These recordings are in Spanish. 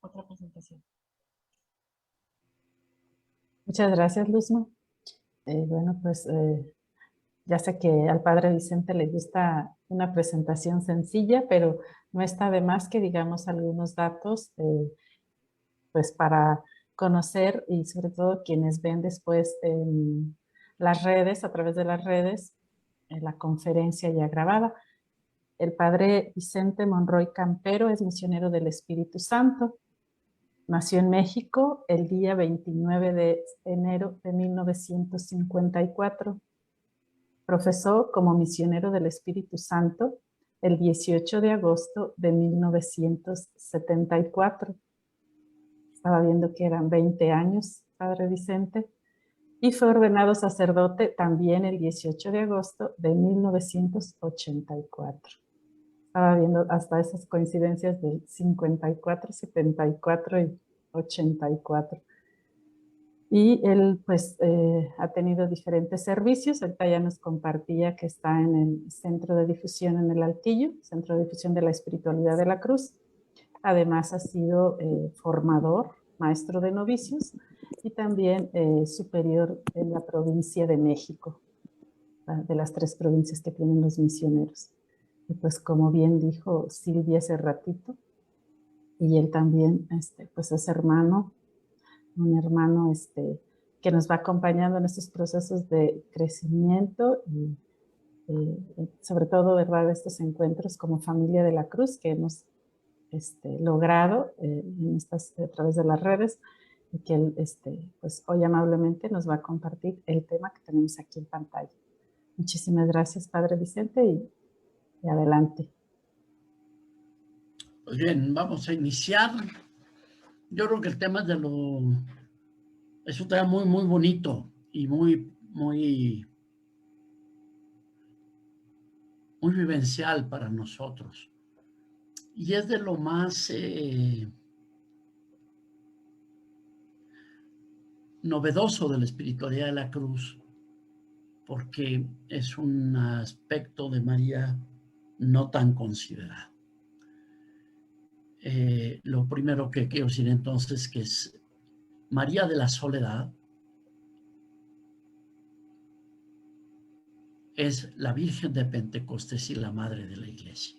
otra presentación. Muchas gracias, Luzma. Bueno, pues ya sé que al padre Vicente le gusta una presentación sencilla, pero no está de más que digamos algunos datos pues para conocer y sobre todo quienes ven después en las redes, a través de las redes, en la conferencia ya grabada. El padre Vicente Monroy Campero es misionero del Espíritu Santo. Nació en México el día 29 de enero de 1954. Profesó como misionero del Espíritu Santo el 18 de agosto de 1974. Estaba viendo que eran 20 años, padre Vicente. Y fue ordenado sacerdote también el 18 de agosto de 1984. Estaba viendo hasta esas coincidencias del 54, 74 y 84. Y él pues ha tenido diferentes servicios. Ahorita ya nos compartía que está en el Centro de Difusión en el Altillo, Centro de Difusión de la Espiritualidad de la Cruz. Además ha sido formador, maestro de novicios y también superior en la provincia de México, de las 3 provincias que tienen los misioneros. Y pues como bien dijo Silvia hace ratito, y él también pues es hermano, un hermano que nos va acompañando en estos procesos de crecimiento y sobre todo, ¿verdad?, estos encuentros como familia de la Cruz que hemos logrado a través de las redes, y que él pues hoy amablemente nos va a compartir el tema que tenemos aquí en pantalla. Muchísimas gracias, padre Vicente, y adelante. Pues bien, vamos a iniciar. Yo creo que el tema es un tema muy, muy bonito y muy vivencial para nosotros. Y es de lo más novedoso de la espiritualidad de la cruz, porque es un aspecto de María no tan considerado. Lo primero que quiero decir entonces que es María de la Soledad es la Virgen de Pentecostés y la Madre de la Iglesia.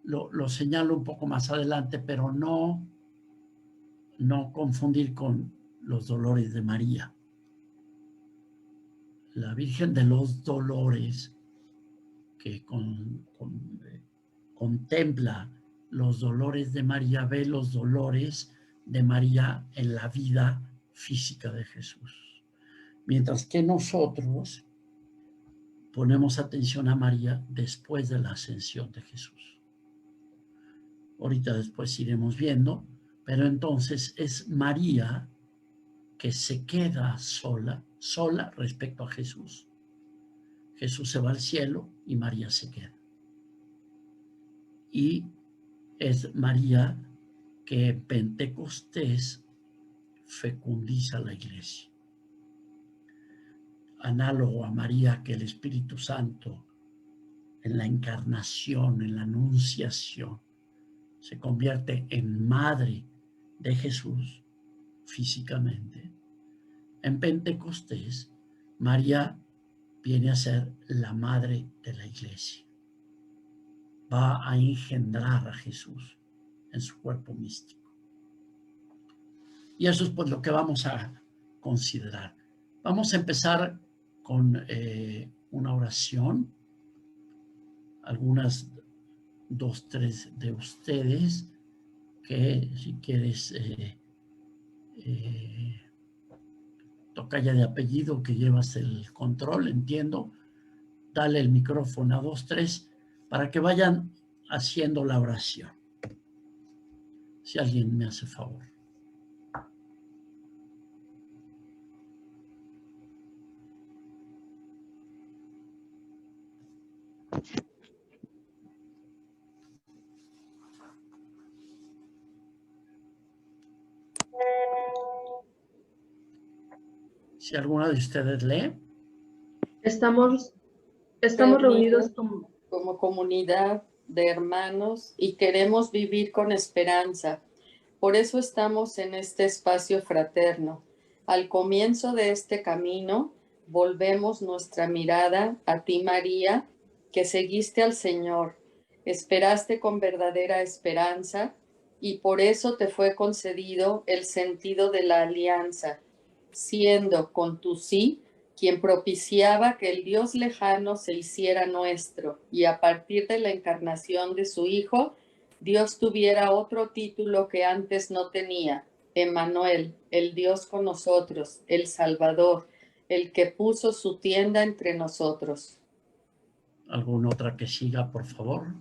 Lo señalo un poco más adelante, pero no confundir con los dolores de María. La Virgen de los Dolores, que contempla los dolores de María, ve los dolores de María en la vida física de Jesús. Mientras que nosotros ponemos atención a María después de la ascensión de Jesús. Ahorita después iremos viendo, pero entonces es María que se queda sola respecto a Jesús. Jesús se va al cielo y María se queda. Y es María que en Pentecostés fecundiza la iglesia. Análogo a María que el Espíritu Santo en la encarnación, en la anunciación, se convierte en madre de Jesús físicamente. En Pentecostés, María viene a ser la madre de la iglesia. Va a engendrar a Jesús en su cuerpo místico. Y eso es pues lo que vamos a considerar. Vamos a empezar con una oración. Algunas 2, 3 de ustedes que si quieres tocaya de apellido que llevas el control, entiendo, dale el micrófono a 2, 3 para que vayan haciendo la oración. Si alguien me hace favor. Si alguno de ustedes lee. Estamos reunidos como comunidad de hermanos y queremos vivir con esperanza Por eso estamos en este espacio fraterno. Al comienzo de este camino, volvemos nuestra mirada a ti, María, que seguiste al Señor, esperaste con verdadera esperanza y por eso te fue concedido el sentido de la alianza, siendo con tu sí quien propiciaba que el Dios lejano se hiciera nuestro y a partir de la encarnación de su Hijo, Dios tuviera otro título que antes no tenía, Emmanuel, el Dios con nosotros, el Salvador, el que puso su tienda entre nosotros. ¿Alguna otra que siga, por favor?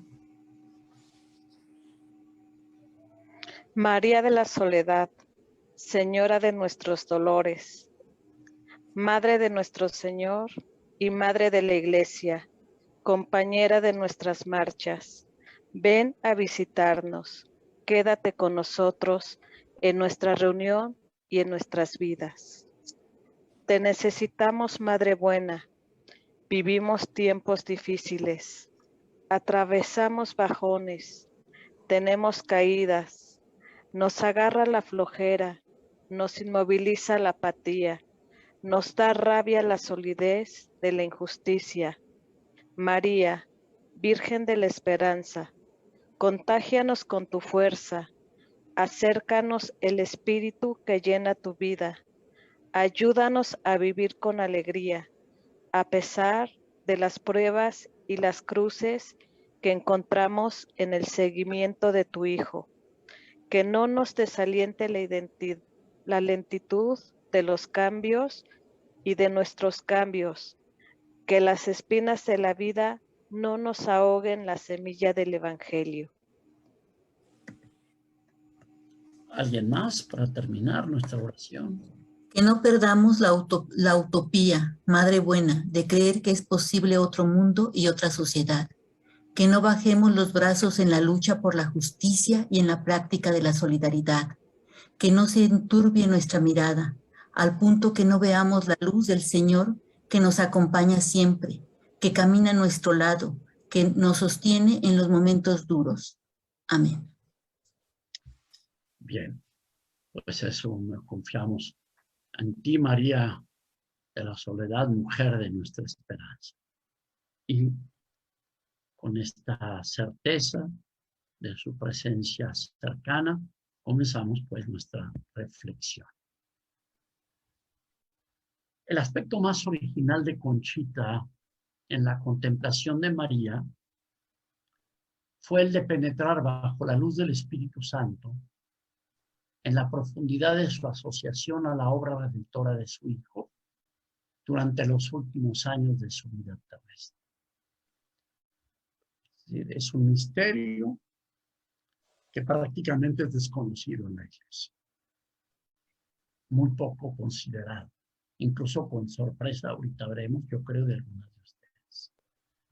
María de la Soledad, Señora de nuestros dolores, Madre de nuestro Señor y Madre de la Iglesia, compañera de nuestras marchas, ven a visitarnos, quédate con nosotros en nuestra reunión y en nuestras vidas. Te necesitamos, Madre buena, vivimos tiempos difíciles, atravesamos bajones, tenemos caídas, nos agarra la flojera, nos inmoviliza la apatía, nos da rabia la solidez de la injusticia. María, Virgen de la Esperanza, contágianos con tu fuerza, acércanos el espíritu que llena tu vida, ayúdanos a vivir con alegría, a pesar de las pruebas y las cruces que encontramos en el seguimiento de tu Hijo. Que no nos desaliente la lentitud de los cambios y de nuestros cambios, que las espinas de la vida no nos ahoguen la semilla del Evangelio. ¿Alguien más para terminar nuestra oración? Que no perdamos la utopía, Madre buena, de creer que es posible otro mundo y otra sociedad. Que no bajemos los brazos en la lucha por la justicia y en la práctica de la solidaridad. Que no se enturbie nuestra mirada, al punto que no veamos la luz del Señor que nos acompaña siempre, que camina a nuestro lado, que nos sostiene en los momentos duros. Amén. Bien, pues eso confiamos en ti, María de la Soledad, mujer de nuestra esperanza. Y con esta certeza de su presencia cercana, comenzamos pues nuestra reflexión. El aspecto más original de Conchita en la contemplación de María fue el de penetrar bajo la luz del Espíritu Santo en la profundidad de su asociación a la obra redentora de su Hijo durante los últimos años de su vida terrestre. Es un misterio que prácticamente es desconocido en la Iglesia, muy poco considerado, incluso con sorpresa, ahorita veremos, yo creo, de algunas de ustedes.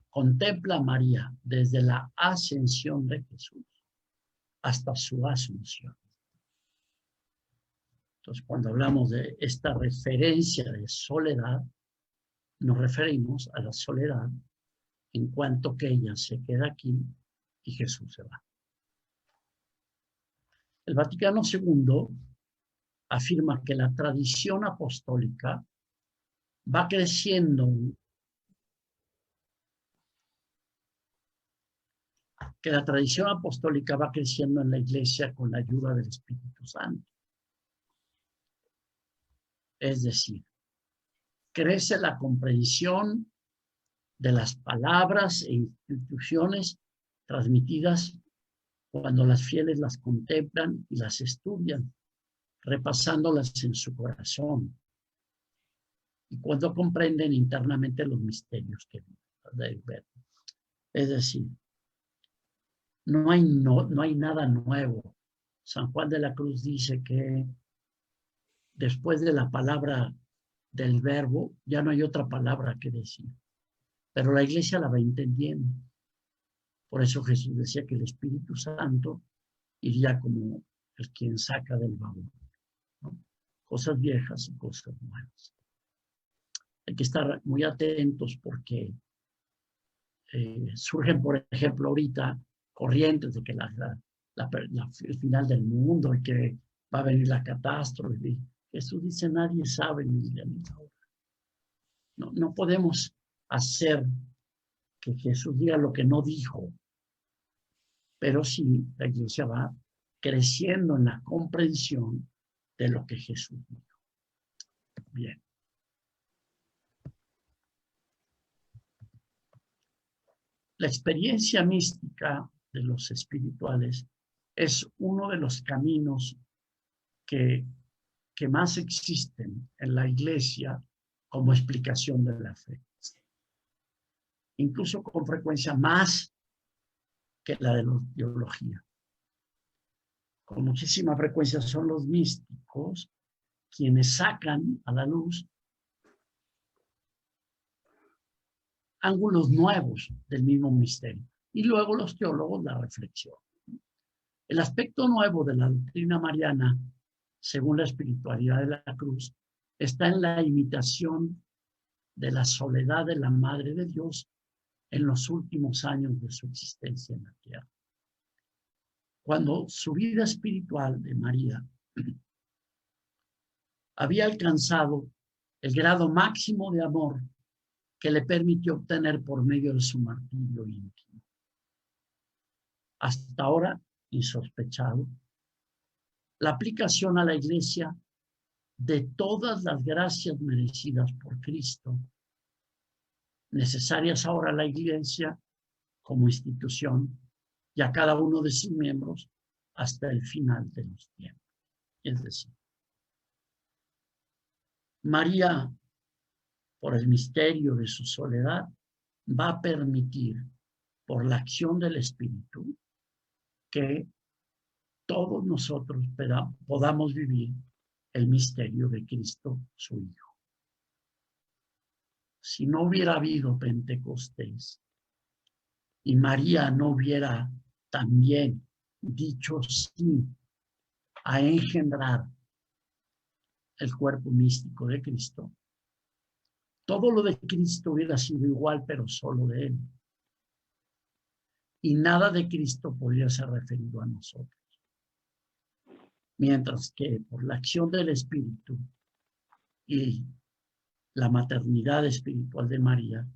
Contempla a María desde la ascensión de Jesús hasta su asunción. Entonces, cuando hablamos de esta referencia de soledad, nos referimos a la soledad en cuanto que ella se queda aquí y Jesús se va. El Vaticano II afirma que la tradición apostólica va creciendo, en la Iglesia con la ayuda del Espíritu Santo. Es decir, crece la comprensión de las palabras e instituciones transmitidas cuando las fieles las contemplan y las estudian, repasándolas en su corazón, y cuando comprenden internamente los misterios que viven. Es decir, no hay nada nuevo. San Juan de la Cruz dice que después de la palabra del verbo, ya no hay otra palabra que decir. Pero la Iglesia la va entendiendo. Por eso Jesús decía que el Espíritu Santo iría como el quien saca del baúl, ¿no? Cosas viejas y cosas nuevas. Hay que estar muy atentos porque surgen, por ejemplo, ahorita corrientes de que la el final del mundo y que va a venir la catástrofe. Jesús dice, nadie sabe ni el día ni la hora. No podemos hacer que Jesús diga lo que no dijo, pero sí la iglesia va creciendo en la comprensión de lo que Jesús dijo. Bien. La experiencia mística de los espirituales es uno de los caminos que más existen en la iglesia como explicación de la fe. Incluso con frecuencia más que la de la teología. Con muchísima frecuencia son los místicos quienes sacan a la luz ángulos nuevos del mismo misterio. Y luego los teólogos la reflexión. El aspecto nuevo de la doctrina mariana, según la espiritualidad de la cruz, está en la imitación de la soledad de la Madre de Dios en los últimos años de su existencia en la tierra. Cuando su vida espiritual de María había alcanzado el grado máximo de amor que le permitió obtener por medio de su martirio íntimo. Hasta ahora, insospechado, la aplicación a la iglesia de todas las gracias merecidas por Cristo, necesarias ahora a la iglesia como institución y a cada uno de sus miembros hasta el final de los tiempos. Es decir, María, por el misterio de su soledad, va a permitir, por la acción del Espíritu, que todos nosotros podamos vivir el misterio de Cristo, su Hijo. Si no hubiera habido Pentecostés y María no hubiera también dicho sí a engendrar el cuerpo místico de Cristo, todo lo de Cristo hubiera sido igual, pero solo de Él. Y nada de Cristo podría ser referido a nosotros. Mientras que por la acción del Espíritu y la maternidad espiritual de María,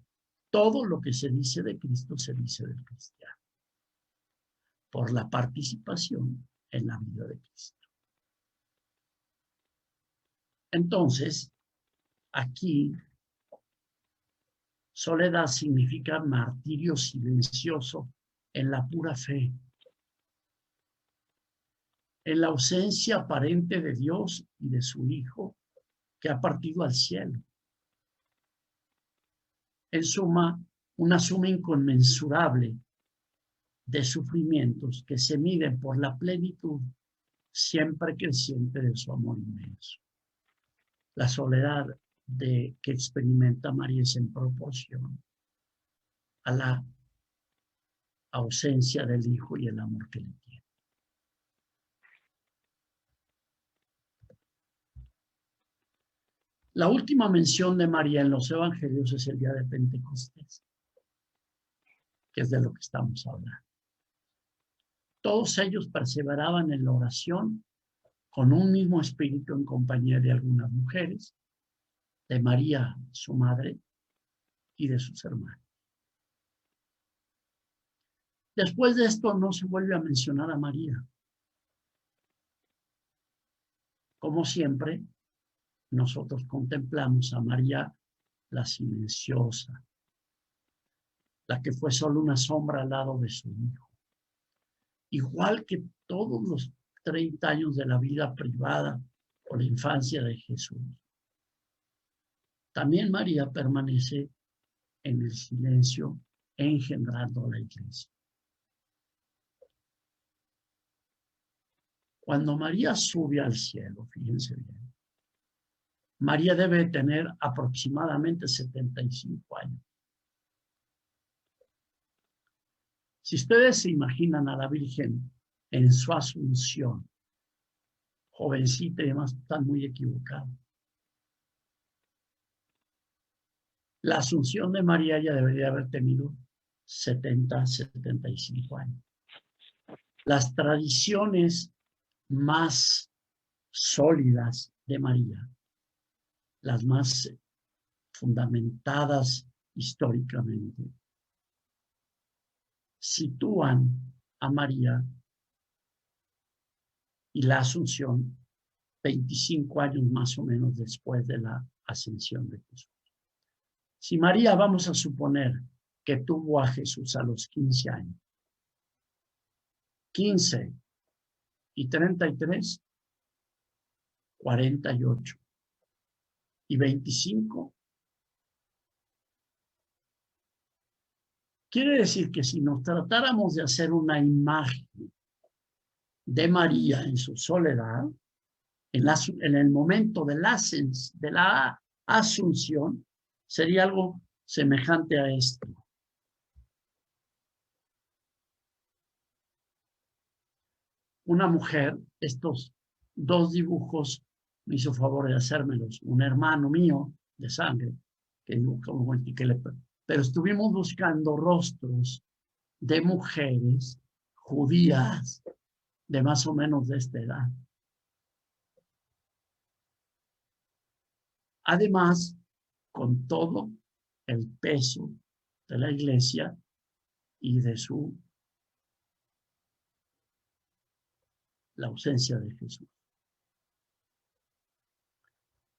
todo lo que se dice de Cristo se dice del cristiano, por la participación en la vida de Cristo. Entonces, aquí, soledad significa martirio silencioso en la pura fe, en la ausencia aparente de Dios y de su Hijo que ha partido al cielo. En suma, una suma inconmensurable de sufrimientos que se miden por la plenitud siempre creciente de su amor inmenso. La soledad que experimenta María es en proporción a la ausencia del Hijo y el amor que le tiene. La última mención de María en los evangelios es el día de Pentecostés, que es de lo que estamos hablando. Todos ellos perseveraban en la oración con un mismo espíritu en compañía de algunas mujeres, de María, su madre, y de sus hermanos. Después de esto no se vuelve a mencionar a María. Como siempre, nosotros contemplamos a María la silenciosa, la que fue solo una sombra al lado de su Hijo. Igual que todos los 30 años de la vida privada o la infancia de Jesús. También María permanece en el silencio engendrando a la iglesia. Cuando María sube al cielo, fíjense bien, María debe tener aproximadamente 75 años. Si ustedes se imaginan a la Virgen en su asunción, jovencita y demás, están muy equivocados. La asunción de María ya debería haber tenido 70, 75 años. las tradiciones más sólidas de María, las más fundamentadas históricamente, sitúan a María y la Asunción 25 años más o menos después de la ascensión de Jesús. Si María, vamos a suponer que tuvo a Jesús a los 15 años, 15 y 33, 48 y 25. Quiere decir que si nos tratáramos de hacer una imagen de María en su soledad, en el momento de la Asunción, sería algo semejante a esto. Una mujer, estos dos dibujos me hizo favor de hacérmelos, un hermano mío de sangre, pero estuvimos buscando rostros de mujeres judías de más o menos de esta edad. Además, con todo el peso de la iglesia y de la ausencia de Jesús.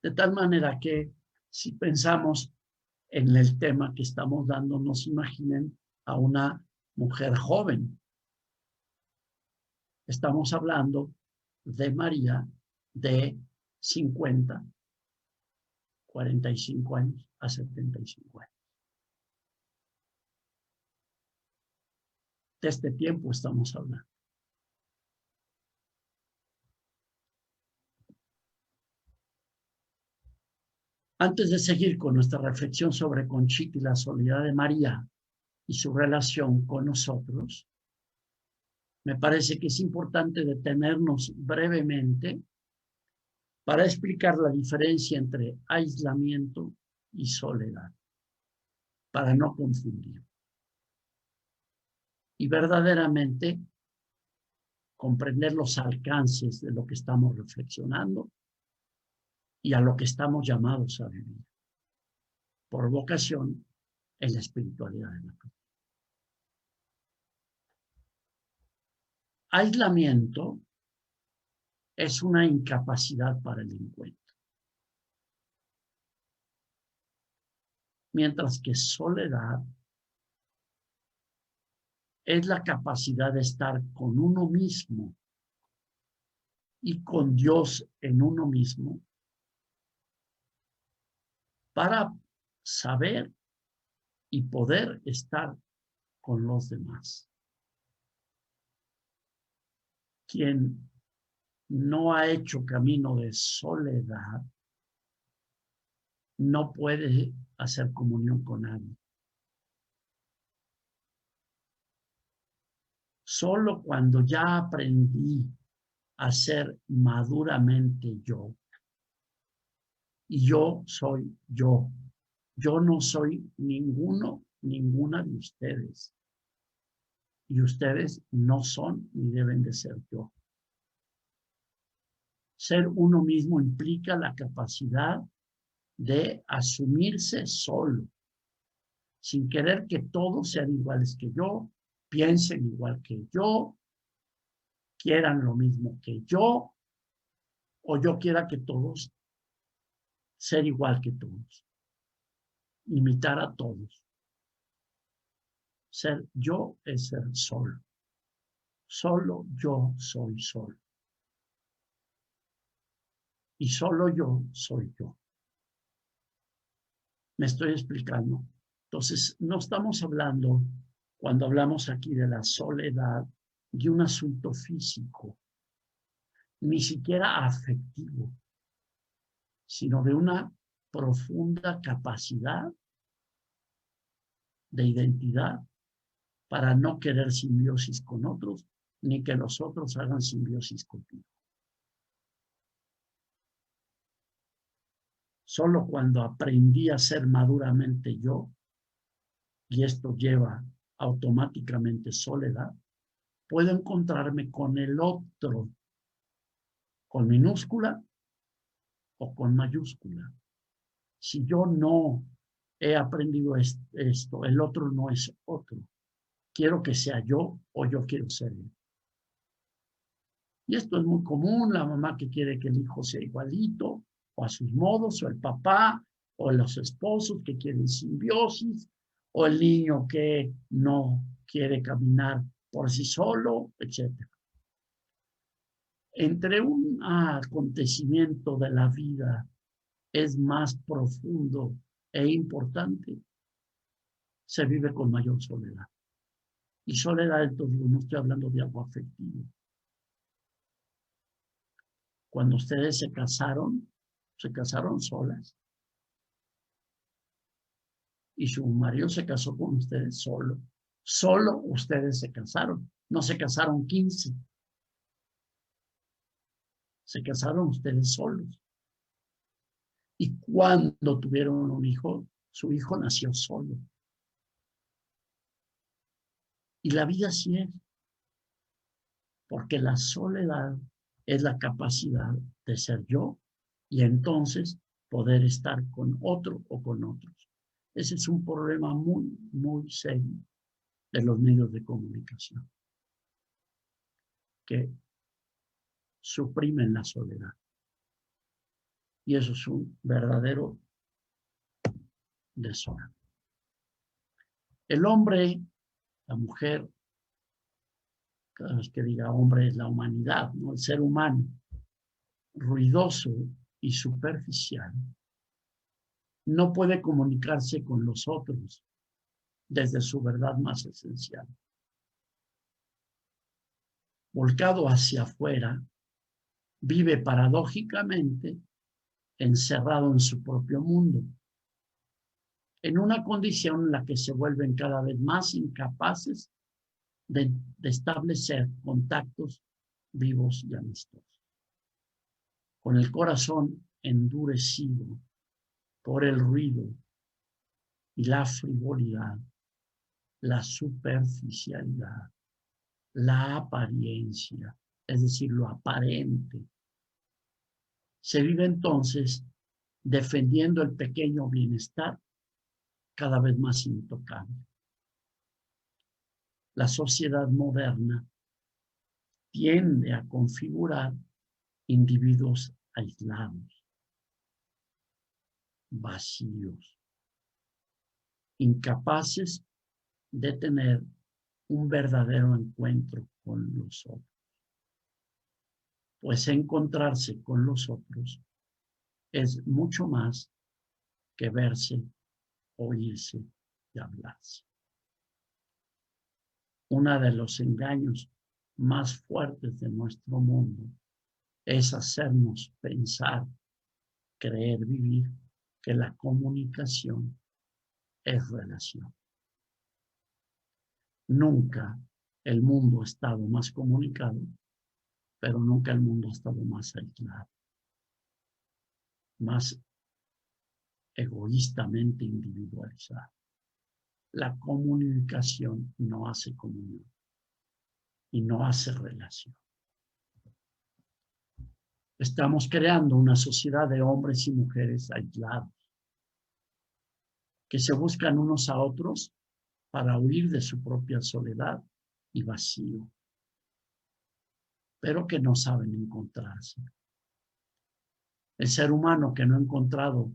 De tal manera que si pensamos en el tema que estamos dando, nos imaginen a una mujer joven. Estamos hablando de María de 50, 45 años a 75 años. De este tiempo estamos hablando. Antes de seguir con nuestra reflexión sobre Conchita y la soledad de María y su relación con nosotros, me parece que es importante detenernos brevemente para explicar la diferencia entre aislamiento y soledad, para no confundir. Y verdaderamente comprender los alcances de lo que estamos reflexionando y a lo que estamos llamados a vivir, por vocación en la espiritualidad de la vida. Aislamiento es una incapacidad para el encuentro, mientras que soledad es la capacidad de estar con uno mismo y con Dios en uno mismo para saber y poder estar con los demás. Quien no ha hecho camino de soledad no puede hacer comunión con nadie. Solo cuando ya aprendí a ser maduramente yo, y yo soy yo. Yo no soy ninguna de ustedes. Y ustedes no son ni deben de ser yo. Ser uno mismo implica la capacidad de asumirse solo, sin querer que todos sean iguales que yo, piensen igual que yo, quieran lo mismo que yo, o yo quiera que todos ser igual que todos, imitar a todos. Ser yo es ser solo. Solo yo soy solo. Y solo yo soy yo. ¿Me estoy explicando? Entonces, no estamos hablando, cuando hablamos aquí de la soledad, de un asunto físico, ni siquiera afectivo, sino de una profunda capacidad de identidad para no querer simbiosis con otros, ni que los otros hagan simbiosis contigo. Solo cuando aprendí a ser maduramente yo, y esto lleva automáticamente soledad, puedo encontrarme con el otro, con minúscula o con mayúscula. Si yo no he aprendido esto, el otro no es otro. Quiero que sea yo o yo quiero ser él. Y esto es muy común, la mamá que quiere que el hijo sea igualito, o a sus modos, o el papá, o los esposos que quieren simbiosis, o el niño que no quiere caminar por sí solo, etc. Entre un acontecimiento de la vida es más profundo e importante, se vive con mayor soledad. Y soledad, entonces, no estoy hablando de algo afectivo. Cuando ustedes se casaron solas. Y su marido se casó con ustedes solo. Solo ustedes se casaron. No se casaron 15. Se casaron ustedes solos. Y cuando tuvieron un hijo, su hijo nació solo. Y la vida así es. Porque la soledad es la capacidad de ser yo y entonces poder estar con otro o con otros. Ese es un problema muy, muy serio de los medios de comunicación, que suprimen la soledad. Y eso es un verdadero desorden. El hombre, la mujer, cada vez que diga hombre es la humanidad, ¿no? El ser humano, ruidoso y superficial, no puede comunicarse con los otros desde su verdad más esencial. Volcado hacia afuera, vive paradójicamente encerrado en su propio mundo, en una condición en la que se vuelven cada vez más incapaces de establecer contactos vivos y amistosos. Con el corazón endurecido por el ruido y la frivolidad, la superficialidad, la apariencia, es decir, lo aparente. Se vive entonces defendiendo el pequeño bienestar cada vez más intocable. La sociedad moderna tiende a configurar individuos aislados, vacíos, incapaces de tener un verdadero encuentro con los otros. Pues encontrarse con los otros es mucho más que verse, oírse y hablarse. Uno de los engaños más fuertes de nuestro mundo es hacernos pensar, creer, vivir que la comunicación es relación. Nunca el mundo ha estado más comunicado, pero nunca el mundo ha estado más aislado, más egoístamente individualizado. La comunicación no hace comunión y no hace relación. Estamos creando una sociedad de hombres y mujeres aislados, que se buscan unos a otros para huir de su propia soledad y vacío, pero que no saben encontrarse. El ser humano que no ha encontrado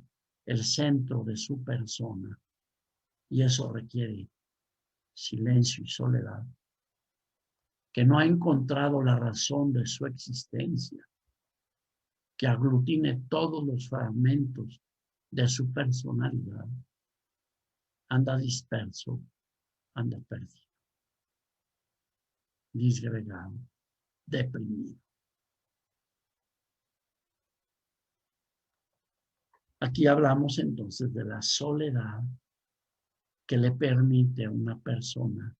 el centro de su persona, y eso requiere silencio y soledad, que no ha encontrado la razón de su existencia, que aglutine todos los fragmentos de su personalidad, anda disperso, anda perdido, disgregado, deprimido. Aquí hablamos entonces de la soledad que le permite a una persona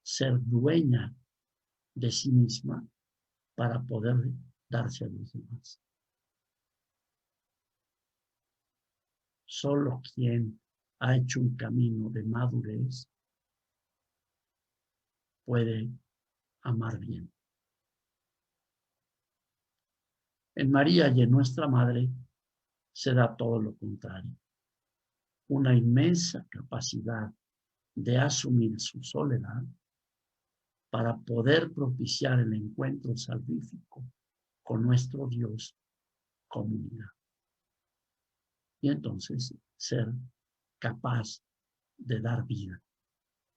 ser dueña de sí misma para poder darse a los demás. Solo quien ha hecho un camino de madurez puede amar bien. En María y en nuestra Madre se da todo lo contrario. Una inmensa capacidad de asumir su soledad para poder propiciar el encuentro salvífico con nuestro Dios como unidad. Y entonces ser capaz de dar vida,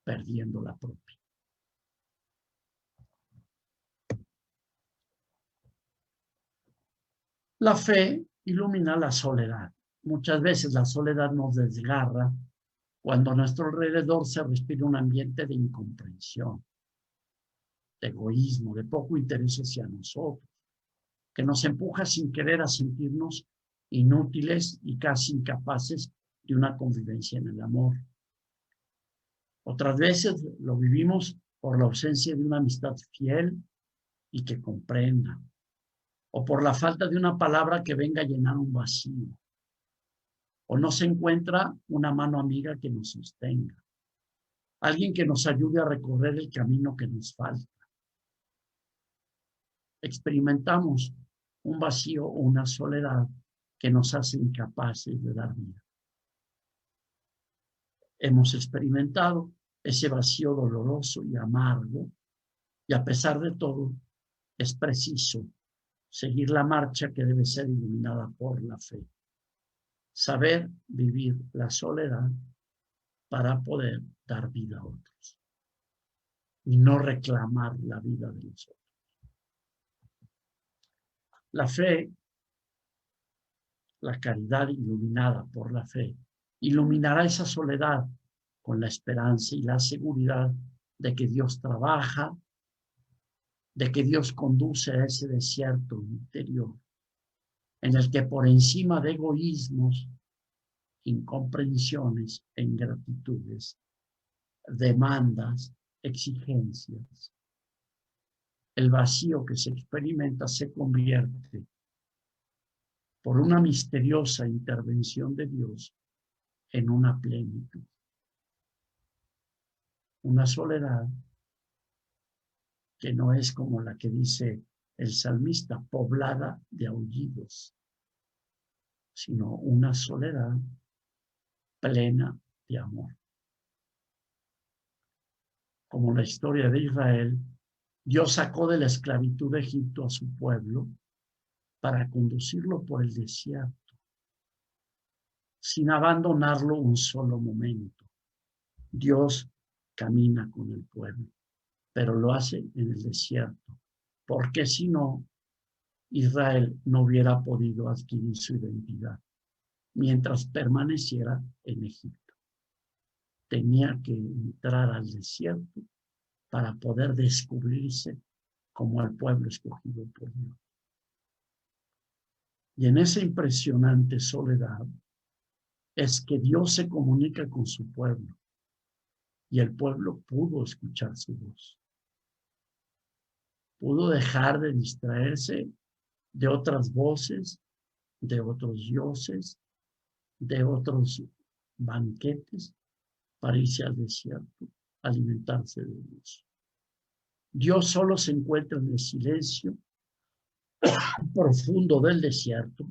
perdiendo la propia. La fe ilumina la soledad. Muchas veces la soledad nos desgarra cuando a nuestro alrededor se respira un ambiente de incomprensión, de egoísmo, de poco interés hacia nosotros, que nos empuja sin querer a sentirnos inútiles y casi incapaces de una convivencia en el amor. Otras veces lo vivimos por la ausencia de una amistad fiel y que comprenda, o por la falta de una palabra que venga a llenar un vacío, o no se encuentra una mano amiga que nos sostenga, alguien que nos ayude a recorrer el camino que nos falta. Experimentamos un vacío o una soledad que nos hace incapaces de dar vida. Hemos experimentado ese vacío doloroso y amargo, y a pesar de todo, es preciso seguir la marcha que debe ser iluminada por la fe. Saber vivir la soledad para poder dar vida a otros y no reclamar la vida de los otros. La fe, la caridad iluminada por la fe, iluminará esa soledad con la esperanza y la seguridad de que Dios trabaja, de que Dios conduce a ese desierto interior, en el que por encima de egoísmos, incomprensiones e ingratitudes, demandas, exigencias, el vacío que se experimenta se convierte, por una misteriosa intervención de Dios, en una plenitud. Una soledad que no es como la que dice el salmista, poblada de aullidos, sino una soledad plena de amor. Como la historia de Israel, Dios sacó de la esclavitud de Egipto a su pueblo para conducirlo por el desierto, sin abandonarlo un solo momento. Dios camina con el pueblo, pero lo hace en el desierto, porque si no, Israel no hubiera podido adquirir su identidad mientras permaneciera en Egipto. Tenía que entrar al desierto para poder descubrirse como el pueblo escogido por Dios. Y en esa impresionante soledad es que Dios se comunica con su pueblo y el pueblo pudo escuchar su voz. Pudo dejar de distraerse de otras voces, de otros dioses, de otros banquetes, para irse al desierto, alimentarse de Dios. Dios solo se encuentra en el silencio profundo del desierto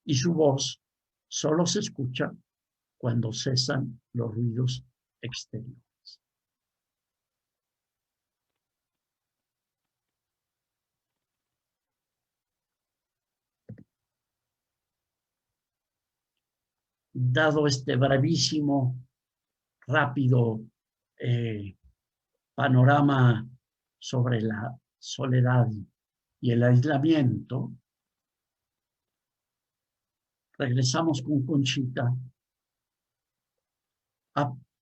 y su voz solo se escucha cuando cesan los ruidos exteriores. Dado este brevísimo, rápido panorama sobre la soledad y el aislamiento, regresamos con Conchita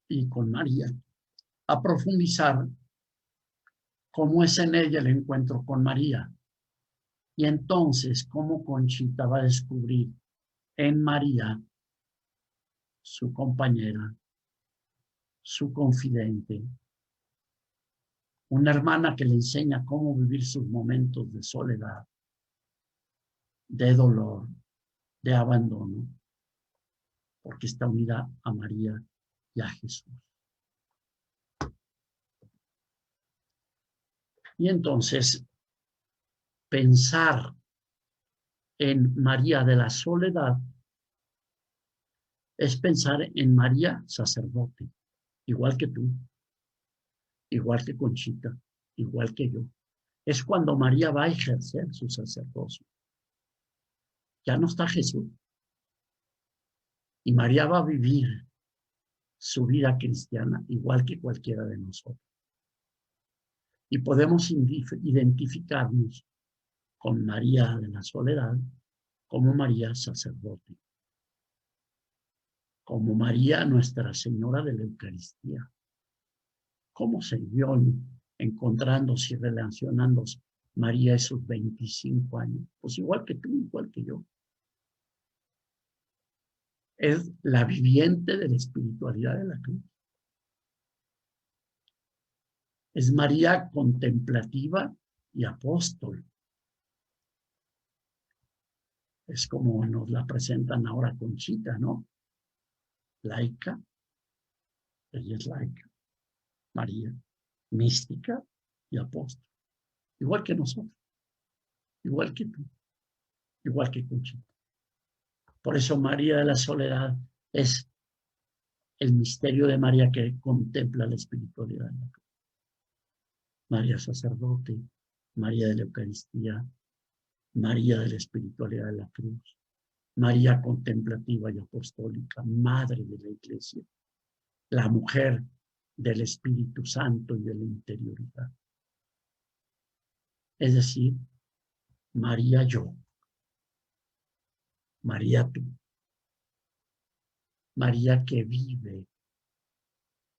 y con María a profundizar cómo es en ella el encuentro con María. Y entonces, cómo Conchita va a descubrir en María su compañera, su confidente, una hermana que le enseña cómo vivir sus momentos de soledad, de dolor, de abandono, porque está unida a María y a Jesús. Y entonces, pensar en María de la Soledad es pensar en María sacerdote, igual que tú, igual que Conchita, igual que yo. Es cuando María va a ejercer su sacerdocio. Ya no está Jesús. Y María va a vivir su vida cristiana igual que cualquiera de nosotros. Y podemos identificarnos con María de la Soledad como María sacerdote, como María Nuestra Señora de la Eucaristía. ¿Cómo se vio encontrándose y relacionándose María esos 25 años? Pues igual que tú, igual que yo. Es la viviente de la espiritualidad de la cruz. Es María contemplativa y apóstol. Es como nos la presentan ahora Conchita, ¿no? Laica. Ella es laica. María, mística y apóstol. Igual que nosotros. Igual que tú. Igual que Conchita. Por eso María de la Soledad es el misterio de María que contempla la espiritualidad de la cruz. María sacerdote, María de la Eucaristía, María de la espiritualidad de la cruz, María contemplativa y apostólica, Madre de la Iglesia, la mujer del Espíritu Santo y de la interioridad. Es decir, María yo, María tú, María que vive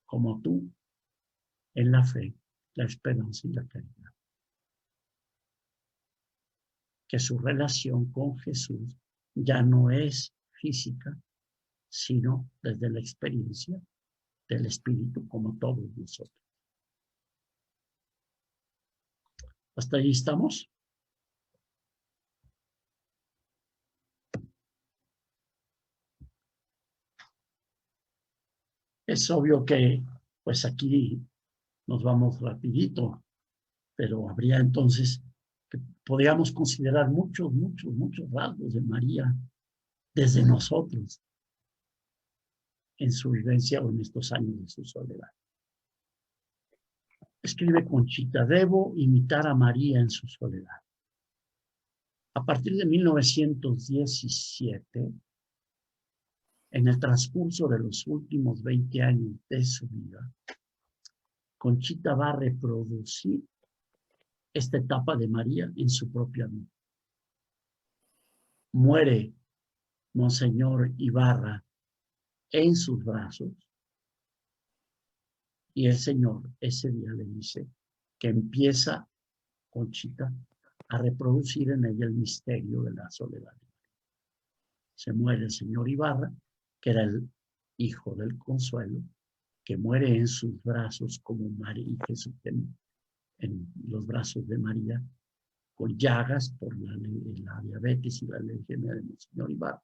como tú en la fe, la esperanza y la caridad. Que su relación con Jesús ya no es física, sino desde la experiencia del Espíritu como todos nosotros. ¿Hasta ahí estamos? Es obvio que pues aquí nos vamos rapidito, pero habría entonces que podríamos considerar muchos rasgos de María desde nosotros en su vivencia o en estos años de su soledad. Escribe Conchita, debo imitar a María en su soledad. A partir de 1917, en el transcurso de los últimos 20 años de su vida, Conchita va a reproducir esta etapa de María en su propia vida. Muere Monseñor Ibarra en sus brazos y el Señor ese día le dice que empieza Conchita a reproducir en ella el misterio de la soledad. Se muere el señor Ibarra, que era el hijo del Consuelo, que muere en sus brazos como María y Jesús en los brazos de María, con llagas por la diabetes y la leucemia del señor Ibarra.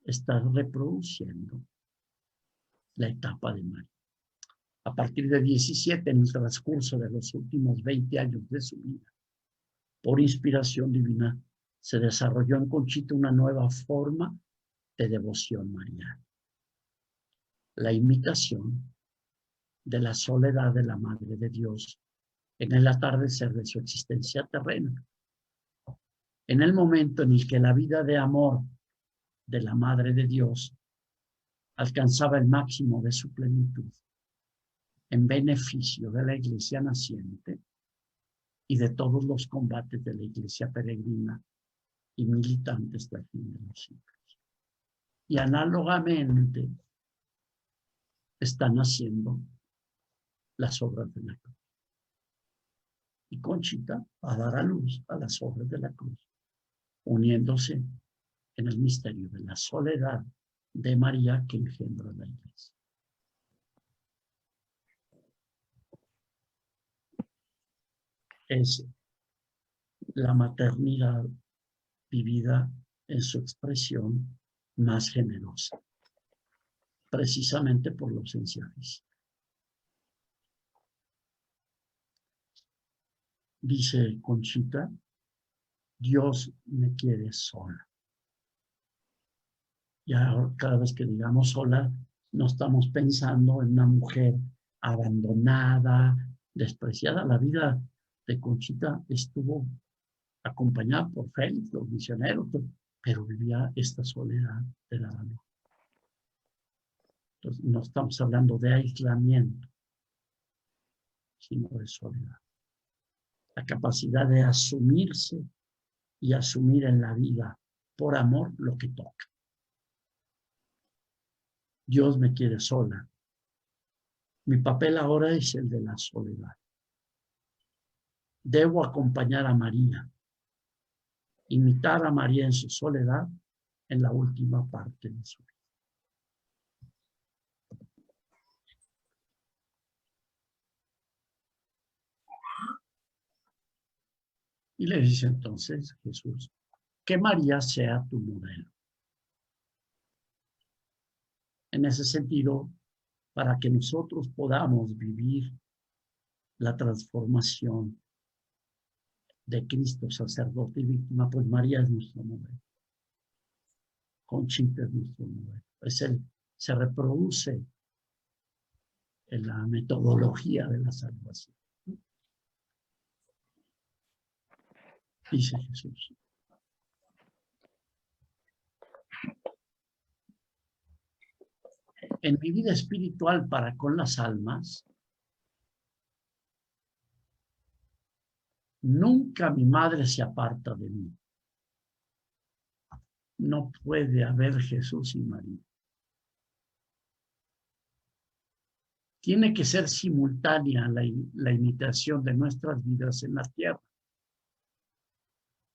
Está reproduciendo la etapa de María. A partir de 17, en el transcurso de los últimos 20 años de su vida, por inspiración divina, se desarrolló en Conchita una nueva forma de devoción mariana. La imitación de la soledad de la Madre de Dios en el atardecer de su existencia terrena. En el momento en el que la vida de amor de la Madre de Dios alcanzaba el máximo de su plenitud en beneficio de la Iglesia naciente y de todos los combates de la Iglesia peregrina y militante hasta el fin de los siglos. Y análogamente están haciendo las obras de la cruz. Y Conchita va a dar a luz a las obras de la cruz, uniéndose en el misterio de la soledad de María que engendra la Iglesia. Es la maternidad vivida en su expresión más generosa, precisamente por la ausencia física. dice Conchita, Dios me quiere sola. Ya cada vez que digamos sola, no estamos pensando en una mujer abandonada, despreciada. La vida de Conchita estuvo acompañada por Félix, los misioneros, pero vivía esta soledad de la mano. Entonces, no estamos hablando de aislamiento, sino de soledad. La capacidad de asumirse y asumir en la vida por amor lo que toca. Dios me quiere sola. Mi papel ahora es el de la soledad. Debo acompañar a María, imitar a María en su soledad en la última parte de su vida. Y le dice entonces Jesús, que María sea tu modelo. En ese sentido, para que nosotros podamos vivir la transformación de Cristo, sacerdote y víctima, pues María es nuestro modelo. Conchita es nuestro modelo. Se reproduce en la metodología de la salvación. Dice Jesús. En mi vida espiritual para con las almas, nunca mi madre se aparta de mí. No puede haber Jesús y María. Tiene que ser simultánea la imitación de nuestras vidas en la tierra,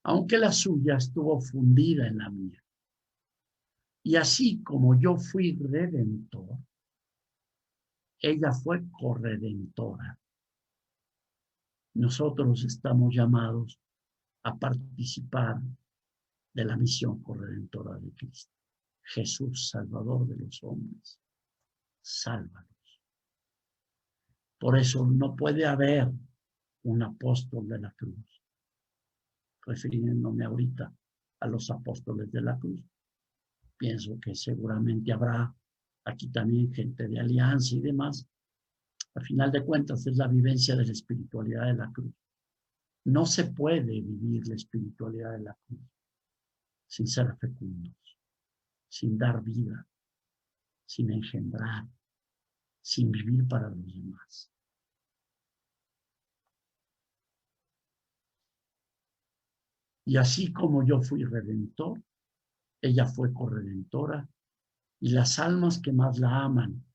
aunque la suya estuvo fundida en la mía. Y así como yo fui redentor, ella fue corredentora. Nosotros estamos llamados a participar de la misión corredentora de Cristo. Jesús, Salvador de los hombres, sálvanos. Por eso no puede haber un apóstol de la cruz. Refiriéndome ahorita a los apóstoles de la cruz. Pienso que seguramente habrá aquí también gente de alianza y demás. Al final de cuentas es la vivencia de la espiritualidad de la cruz. No se puede vivir la espiritualidad de la cruz sin ser fecundos, sin dar vida, sin engendrar, sin vivir para los demás. Y así como yo fui redentor, ella fue corredentora, y las almas que más la aman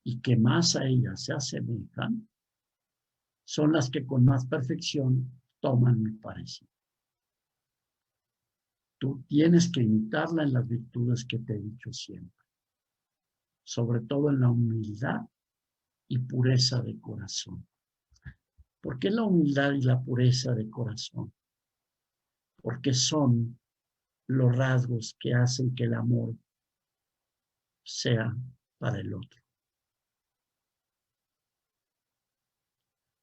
y que más a ella se asemejan, son las que con más perfección toman mi parecido. Tú tienes que imitarla en las virtudes que te he dicho siempre, sobre todo en la humildad y pureza de corazón. ¿Por qué la humildad y la pureza de corazón? Porque son los rasgos que hacen que el amor sea para el otro.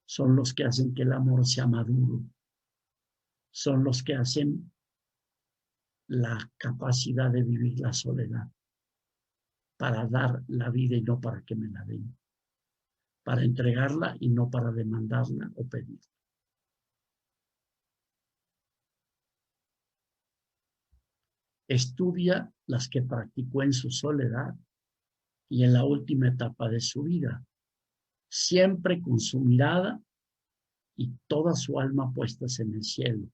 Son los que hacen que el amor sea maduro. Son los que hacen la capacidad de vivir la soledad, para dar la vida y no para que me la den, para entregarla y no para demandarla o pedirla. Estudia las que practicó en su soledad y en la última etapa de su vida, siempre con su mirada y toda su alma puestas en el cielo,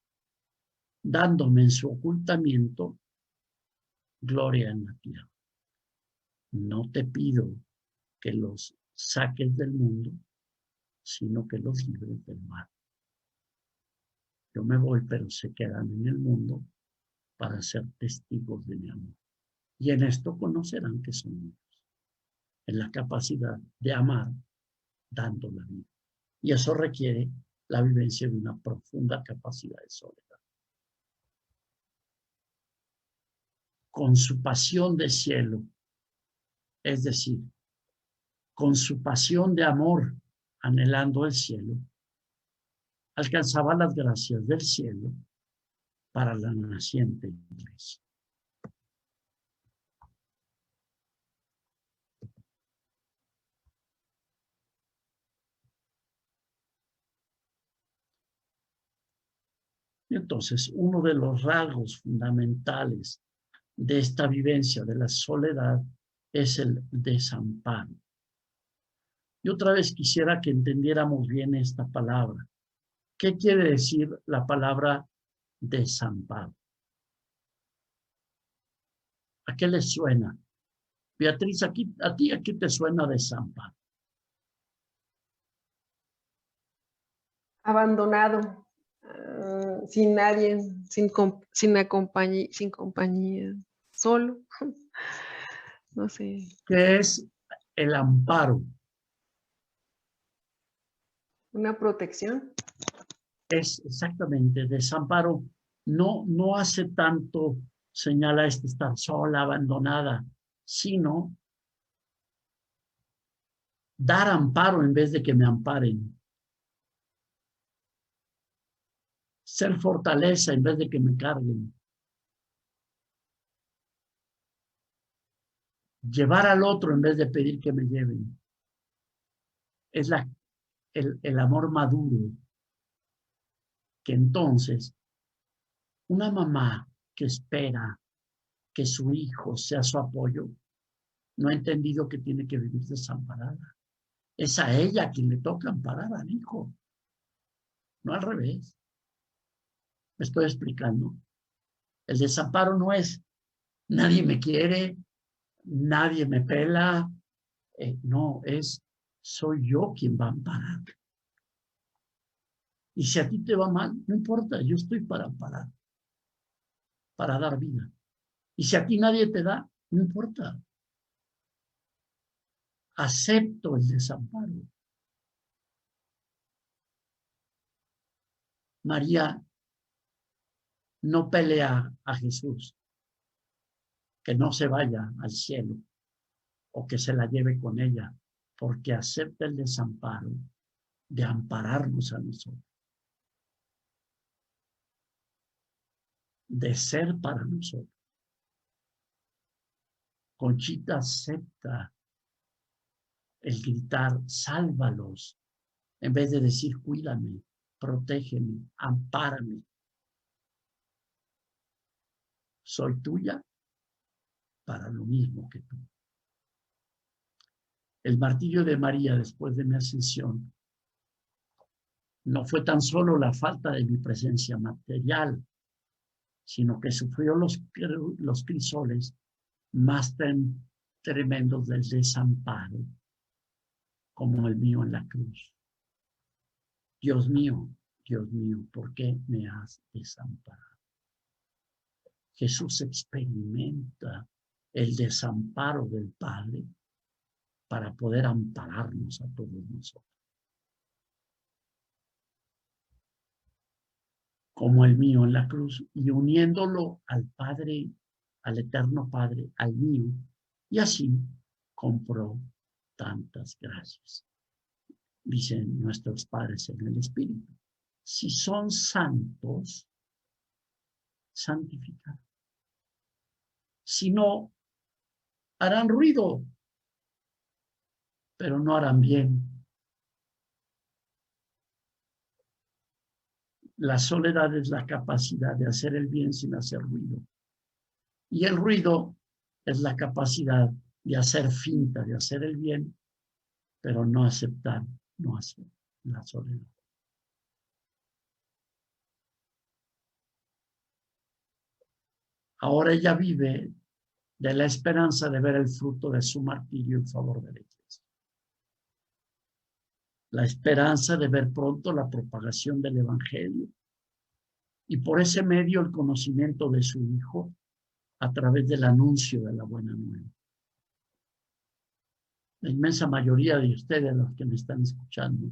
dándome en su ocultamiento gloria en la tierra. No te pido que los saques del mundo, sino que los libres del mal. Yo me voy, pero se quedan en el mundo para ser testigos de mi amor. Y en esto conocerán que son míos, en la capacidad de amar dando la vida. Y eso requiere la vivencia de una profunda capacidad de soledad. Con su pasión de cielo, es decir, con su pasión de amor, anhelando el cielo, alcanzaba las gracias del cielo para la naciente iglesia. Y entonces, uno de los rasgos fundamentales de esta vivencia de la soledad es el desamparo. Y otra vez quisiera que entendiéramos bien esta palabra. ¿Qué quiere decir la palabra desamparo? ¿A qué le suena? Beatriz, ¿a ti a qué te suena desamparo? Abandonado, sin nadie, sin compañía, solo. No sé. ¿Qué es el amparo? Una protección. Es exactamente, desamparo. No hace tanto señala estar sola, abandonada, sino dar amparo en vez de que me amparen. Ser fortaleza en vez de que me carguen. Llevar al otro en vez de pedir que me lleven. Es el amor maduro. Que entonces, una mamá que espera que su hijo sea su apoyo, no ha entendido que tiene que vivir desamparada. Es a ella quien le toca amparar al hijo, no al revés. ¿Me estoy explicando? El desamparo no es nadie me quiere, nadie me pela. No, soy yo quien va a amparar. Y si a ti te va mal, no importa, yo estoy para amparar, para dar vida. Y si a ti nadie te da, no importa. Acepto el desamparo. María no pelea a Jesús que no se vaya al cielo o que se la lleve con ella, porque acepta el desamparo de ampararnos a nosotros, de ser para nosotros. Conchita acepta el gritar, sálvalos, en vez de decir, cuídame, protégeme, ampárame. Soy tuya para lo mismo que tú. El martirio de María después de mi ascensión no fue tan solo la falta de mi presencia material, sino que sufrió los crisoles más tremendos del desamparo, como el mío en la cruz. Dios mío, ¿por qué me has desamparado? Jesús experimenta el desamparo del Padre para poder ampararnos a todos nosotros. Como el mío en la cruz, y uniéndolo al Padre, al eterno Padre, al mío, y así compró tantas gracias. Dicen nuestros padres en el Espíritu. Si son santos, santificados. Si no, harán ruido, pero no harán bien. La soledad es la capacidad de hacer el bien sin hacer ruido. Y el ruido es la capacidad de hacer finta, de hacer el bien, pero no aceptar, no hacer la soledad. Ahora ella vive de la esperanza de ver el fruto de su martirio en favor de la iglesia. La esperanza de ver pronto la propagación del evangelio y por ese medio el conocimiento de su Hijo a través del anuncio de la buena nueva. La inmensa mayoría de ustedes, los que me están escuchando,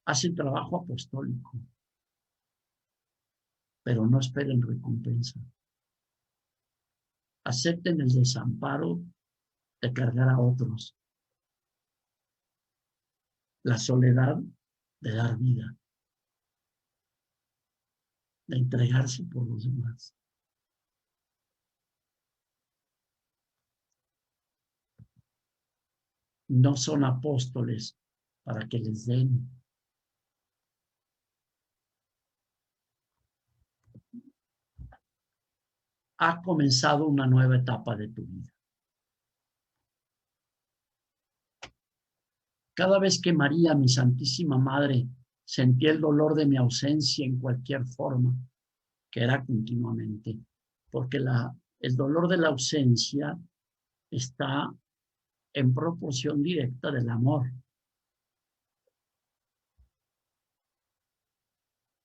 hacen trabajo apostólico, pero no esperen recompensa. Acepten el desamparo de cargar a otros, la soledad de dar vida. de entregarse por los demás. No son apóstoles para que les den. Ha comenzado una nueva etapa de tu vida. Cada vez que María, mi Santísima Madre, sentía el dolor de mi ausencia en cualquier forma, que era continuamente, porque el dolor de la ausencia está en proporción directa del amor.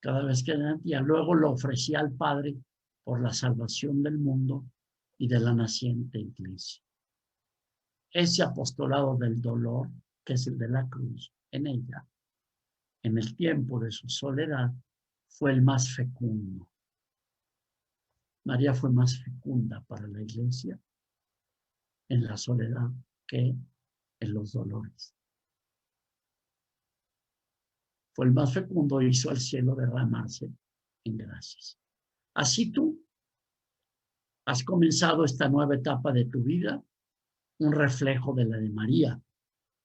Cada vez que sentía, luego lo ofrecía al Padre por la salvación del mundo y de la naciente iglesia. Ese apostolado del dolor, que es el de la cruz, en ella, en el tiempo de su soledad, fue el más fecundo. María fue más fecunda para la iglesia en la soledad que en los dolores. Fue el más fecundo y hizo al cielo derramarse en gracias. Así tú has comenzado esta nueva etapa de tu vida, un reflejo de la de María,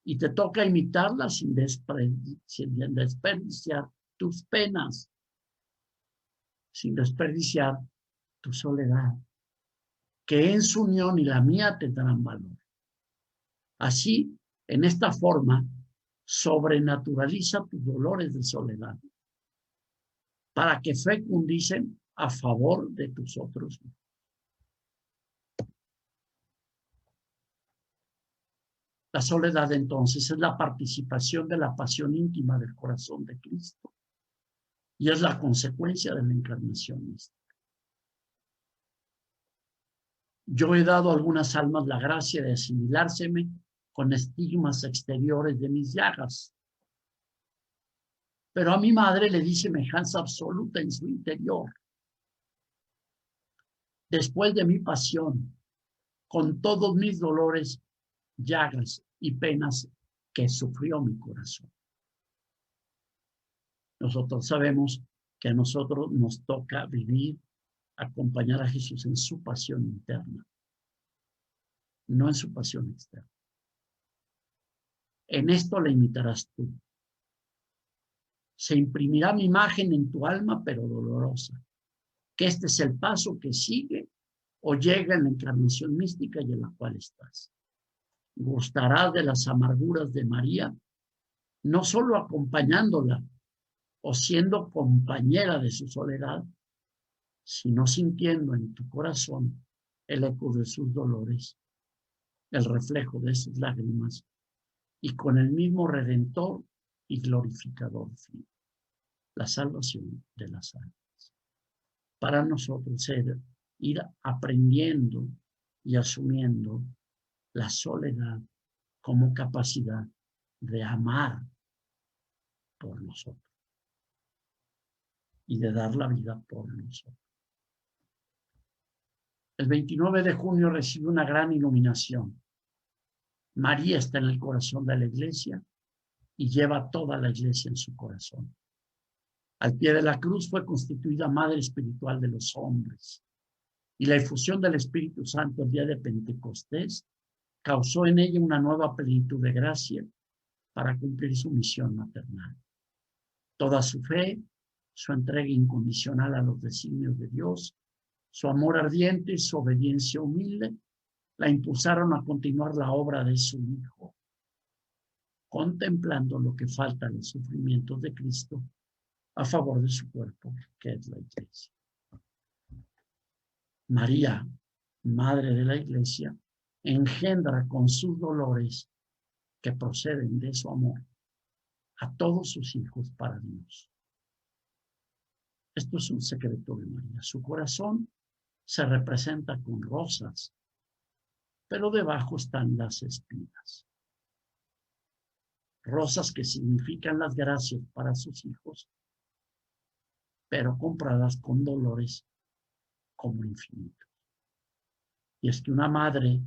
y te toca imitarla sin desperdiciar tus penas, sin desperdiciar tu soledad, que en su unión y la mía te darán valor. Así, en esta forma, sobrenaturaliza tus dolores de soledad para que fecundicen a favor de tus otros. La soledad, entonces, es la participación de la pasión íntima del corazón de Cristo y es la consecuencia de la encarnación mística. Yo he dado a algunas almas la gracia de asimilárseme con estigmas exteriores de mis llagas, pero a mi madre le di semejanza absoluta en su interior. Después de mi pasión, con todos mis dolores, llagas y penas que sufrió mi corazón. Nosotros sabemos que a nosotros nos toca vivir, acompañar a Jesús en su pasión interna, no en su pasión externa. En esto le imitarás tú. Se imprimirá mi imagen en tu alma, pero dolorosa. Que este es el paso que sigue o llega en la encarnación mística y en la cual estás. Gustarás de las amarguras de María, no solo acompañándola o siendo compañera de su soledad, sino sintiendo en tu corazón el eco de sus dolores, el reflejo de sus lágrimas, y con el mismo Redentor y glorificador fin, la salvación de las almas. Para nosotros ir aprendiendo y asumiendo la soledad como capacidad de amar por nosotros y de dar la vida por nosotros. El 29 de junio recibe una gran iluminación. María está en el corazón de la iglesia y lleva toda la iglesia en su corazón. Al pie de la cruz fue constituida madre espiritual de los hombres y la efusión del Espíritu Santo el día de Pentecostés causó en ella una nueva plenitud de gracia para cumplir su misión maternal. Toda su fe, su entrega incondicional a los designios de Dios, su amor ardiente y su obediencia humilde la impulsaron a continuar la obra de su Hijo, contemplando lo que falta en los sufrimientos de Cristo a favor de su cuerpo, que es la iglesia. María, madre de la iglesia, engendra con sus dolores que proceden de su amor a todos sus hijos para Dios. Esto es un secreto de María. Su corazón se representa con rosas, pero debajo están las espinas. Rosas que significan las gracias para sus hijos, pero compradas con dolores como infinitos. Y es que una madre,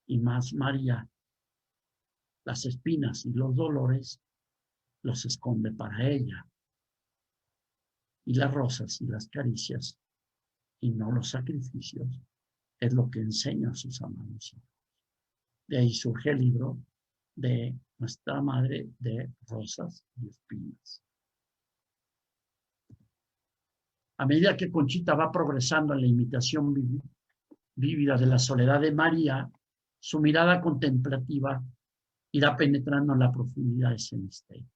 y más María, las espinas y los dolores los esconde para ella. Y las rosas y las caricias, y no los sacrificios, es lo que enseña a sus amados hijos. De ahí surge el libro de Nuestra Madre de Rosas y Espinas. A medida que Conchita va progresando en la imitación vívida de la soledad de María, su mirada contemplativa irá penetrando en la profundidad de ese misterio.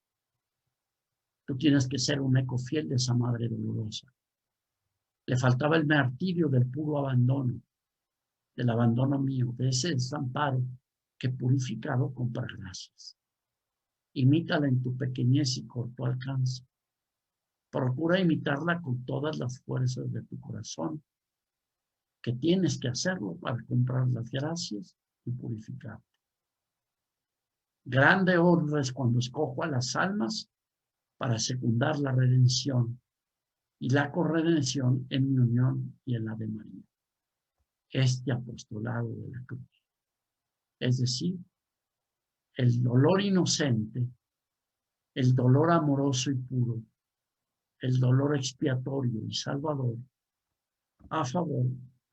Tú tienes que ser un eco fiel de esa madre dolorosa. Le faltaba el martirio del puro abandono, del abandono mío, de ese desamparo que purificado compra gracias. Imítala en tu pequeñez y corto alcance. Procura imitarla con todas las fuerzas de tu corazón, que tienes que hacerlo para comprar las gracias y purificarte. Grande honra es cuando escojo a las almas para secundar la redención y la corredención en mi unión y en la de María. Este apostolado de la cruz, es decir, el dolor inocente, el dolor amoroso y puro, el dolor expiatorio y salvador a favor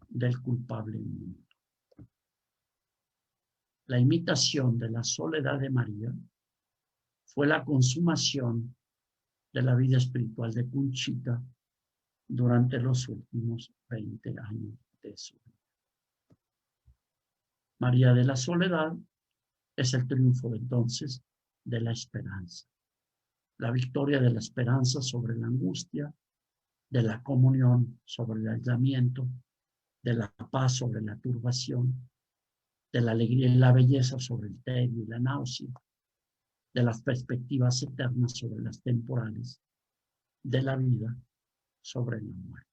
del culpable mundo. La imitación de la soledad de María fue la consumación de la vida espiritual de Conchita durante los últimos 20 años de su vida. María de la Soledad es el triunfo entonces de la esperanza, la victoria de la esperanza sobre la angustia, de la comunión sobre el aislamiento, de la paz sobre la turbación, de la alegría y la belleza sobre el tedio y la náusea, de las perspectivas eternas sobre las temporales, de la vida sobre la muerte.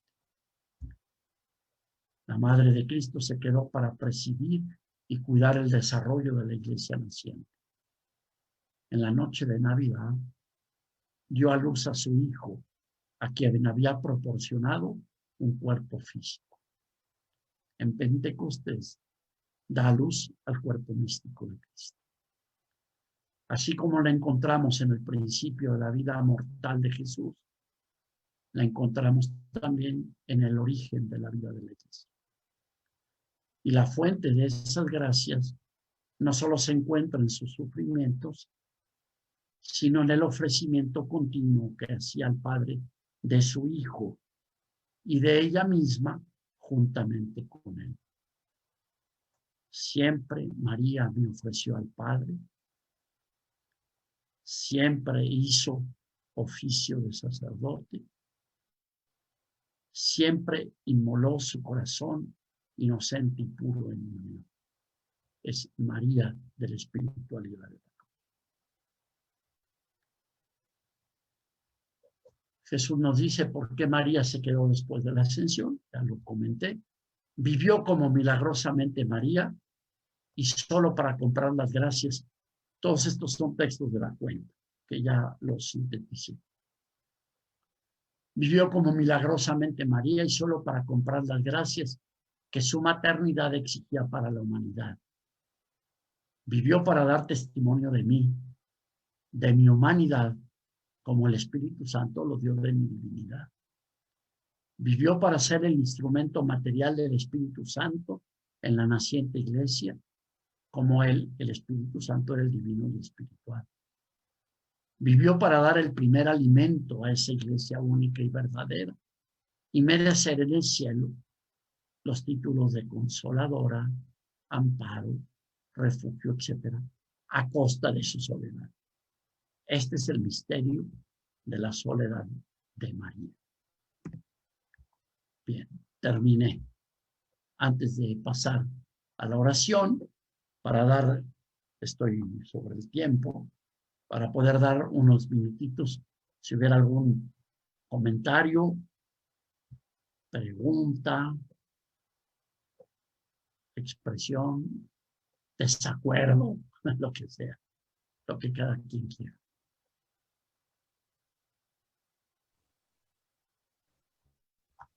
La Madre de Cristo se quedó para presidir y cuidar el desarrollo de la Iglesia naciente. En la noche de Navidad, dio a luz a su Hijo, a quien había proporcionado un cuerpo físico. En Pentecostés, da a luz al cuerpo místico de Cristo. Así como la encontramos en el principio de la vida mortal de Jesús, la encontramos también en el origen de la vida de la Iglesia. Y la fuente de esas gracias no solo se encuentra en sus sufrimientos, sino en el ofrecimiento continuo que hacía el Padre de su Hijo y de ella misma juntamente con él. Siempre María me ofreció al Padre, siempre hizo oficio de sacerdote, siempre inmoló su corazón inocente y puro en mi unión. Es María de la espiritualidad. Jesús nos dice por qué María se quedó después de la ascensión, ya lo comenté. Vivió como milagrosamente María y solo para comprar las gracias. Todos estos son textos de la cuenta, que ya los sinteticé. Vivió como milagrosamente María y solo para comprar las gracias que su maternidad exigía para la humanidad. Vivió para dar testimonio de mí, de mi humanidad, como el Espíritu Santo lo dio de mi divinidad. Vivió para ser el instrumento material del Espíritu Santo en la naciente iglesia, como él, el Espíritu Santo, era el divino y espiritual. Vivió para dar el primer alimento a esa iglesia única y verdadera y merecer en el cielo los títulos de consoladora, amparo, refugio, etc., a costa de su soledad. Este es el misterio de la soledad de María. Bien, terminé. Antes de pasar a la oración, estoy sobre el tiempo, para poder dar unos minutitos, si hubiera algún comentario, pregunta, expresión, desacuerdo, lo que sea, lo que cada quien quiera.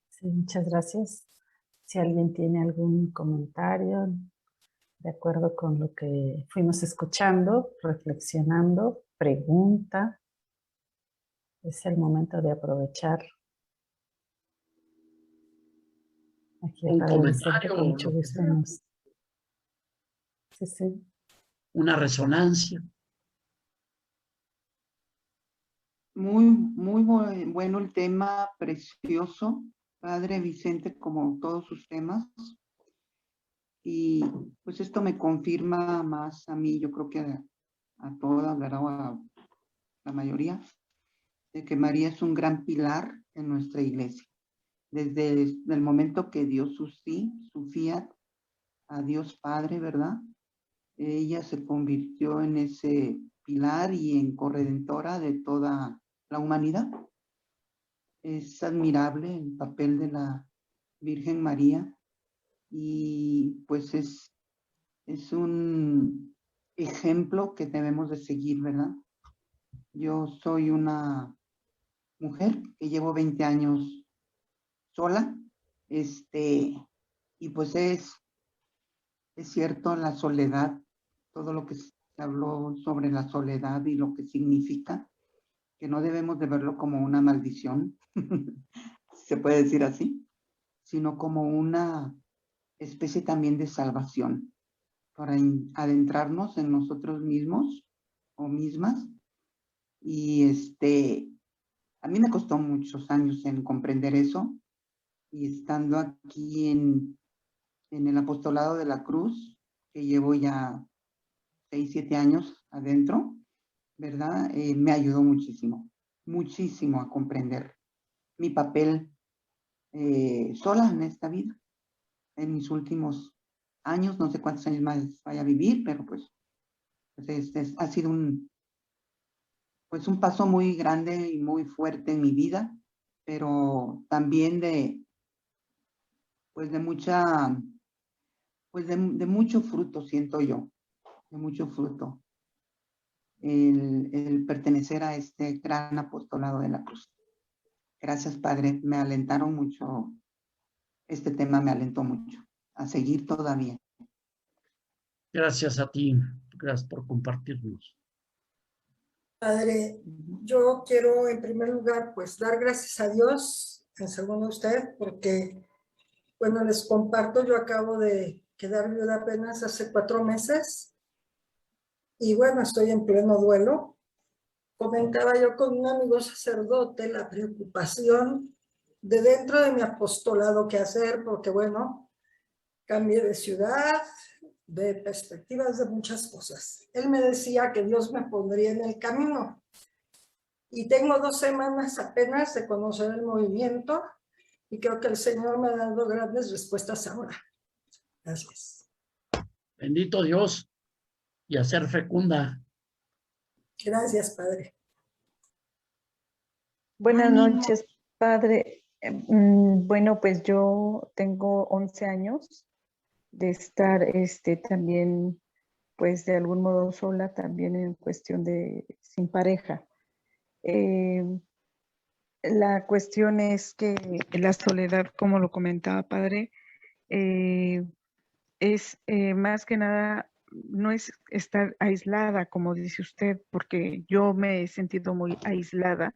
Sí, muchas gracias. Si alguien tiene algún comentario de acuerdo con lo que fuimos escuchando, reflexionando, pregunta, es el momento de aprovechar Aquí un Padre Vicente, comentario, con mucho lo que gusto sea, nos... Sí, sí. una resonancia. Muy bueno el tema, precioso, Padre Vicente, como todos sus temas. Y pues esto me confirma más a mí, yo creo que a todas, ¿verdad? O a la mayoría, de que María es un gran pilar en nuestra iglesia. Desde el momento que dio su sí, su fiat a Dios Padre, ¿verdad? Ella se convirtió en ese pilar y en corredentora de toda la humanidad. Es admirable el papel de la Virgen María y pues es un ejemplo que debemos de seguir, ¿verdad? Yo soy una mujer que llevo 20 años sola, y pues es cierto la soledad, todo lo que se habló sobre la soledad y lo que significa, que no debemos de verlo como una maldición, se puede decir así, sino como una especie también de salvación, para adentrarnos en nosotros mismos o mismas. Y a mí me costó muchos años en comprender eso, y estando aquí en el apostolado de la cruz, que llevo ya 6, 7 años adentro, ¿verdad? Me ayudó muchísimo, muchísimo a comprender mi papel sola en esta vida, en mis últimos años, no sé cuántos años más vaya a vivir, pero pues ha sido un paso muy grande y muy fuerte en mi vida, pero también de mucha, de mucho fruto, siento yo, de mucho fruto, el pertenecer a este gran apostolado de la cruz. Gracias, Padre, me alentaron mucho, este tema me alentó mucho a seguir todavía. Gracias a ti, gracias por compartirnos. Padre, yo quiero en primer lugar pues dar gracias a Dios, en segundo a usted, porque bueno, les comparto, yo acabo de quedar viuda apenas hace 4 meses y bueno, estoy en pleno duelo. Comentaba yo con un amigo sacerdote la preocupación de dentro de mi apostolado qué hacer, porque bueno, cambié de ciudad, de perspectivas de muchas cosas. Él me decía que Dios me pondría en el camino. Y tengo 2 semanas apenas de conocer el movimiento y creo que el Señor me ha dado grandes respuestas ahora. Gracias. Bendito Dios y a ser fecunda. Gracias, Padre. Buenas noches, Padre. Bueno, pues yo tengo 11 años de estar también, pues de algún modo sola, también en cuestión de sin pareja. La cuestión es que la soledad, como lo comentaba, Padre, es más que nada, no es estar aislada, como dice usted, porque yo me he sentido muy aislada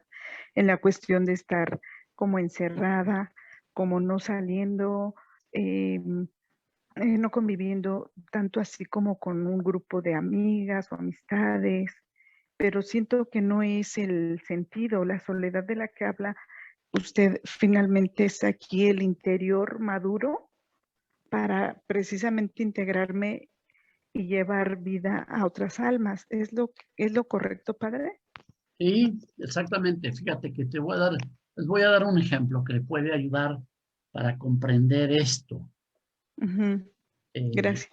en la cuestión de estar como encerrada, como no saliendo, no conviviendo tanto así como con un grupo de amigas o amistades, pero siento que no es el sentido, la soledad de la que habla usted finalmente es aquí el interior maduro para precisamente integrarme y llevar vida a otras almas. ¿Es lo correcto, Padre? Sí, exactamente. Fíjate que les voy a dar un ejemplo que le puede ayudar para comprender esto. Gracias.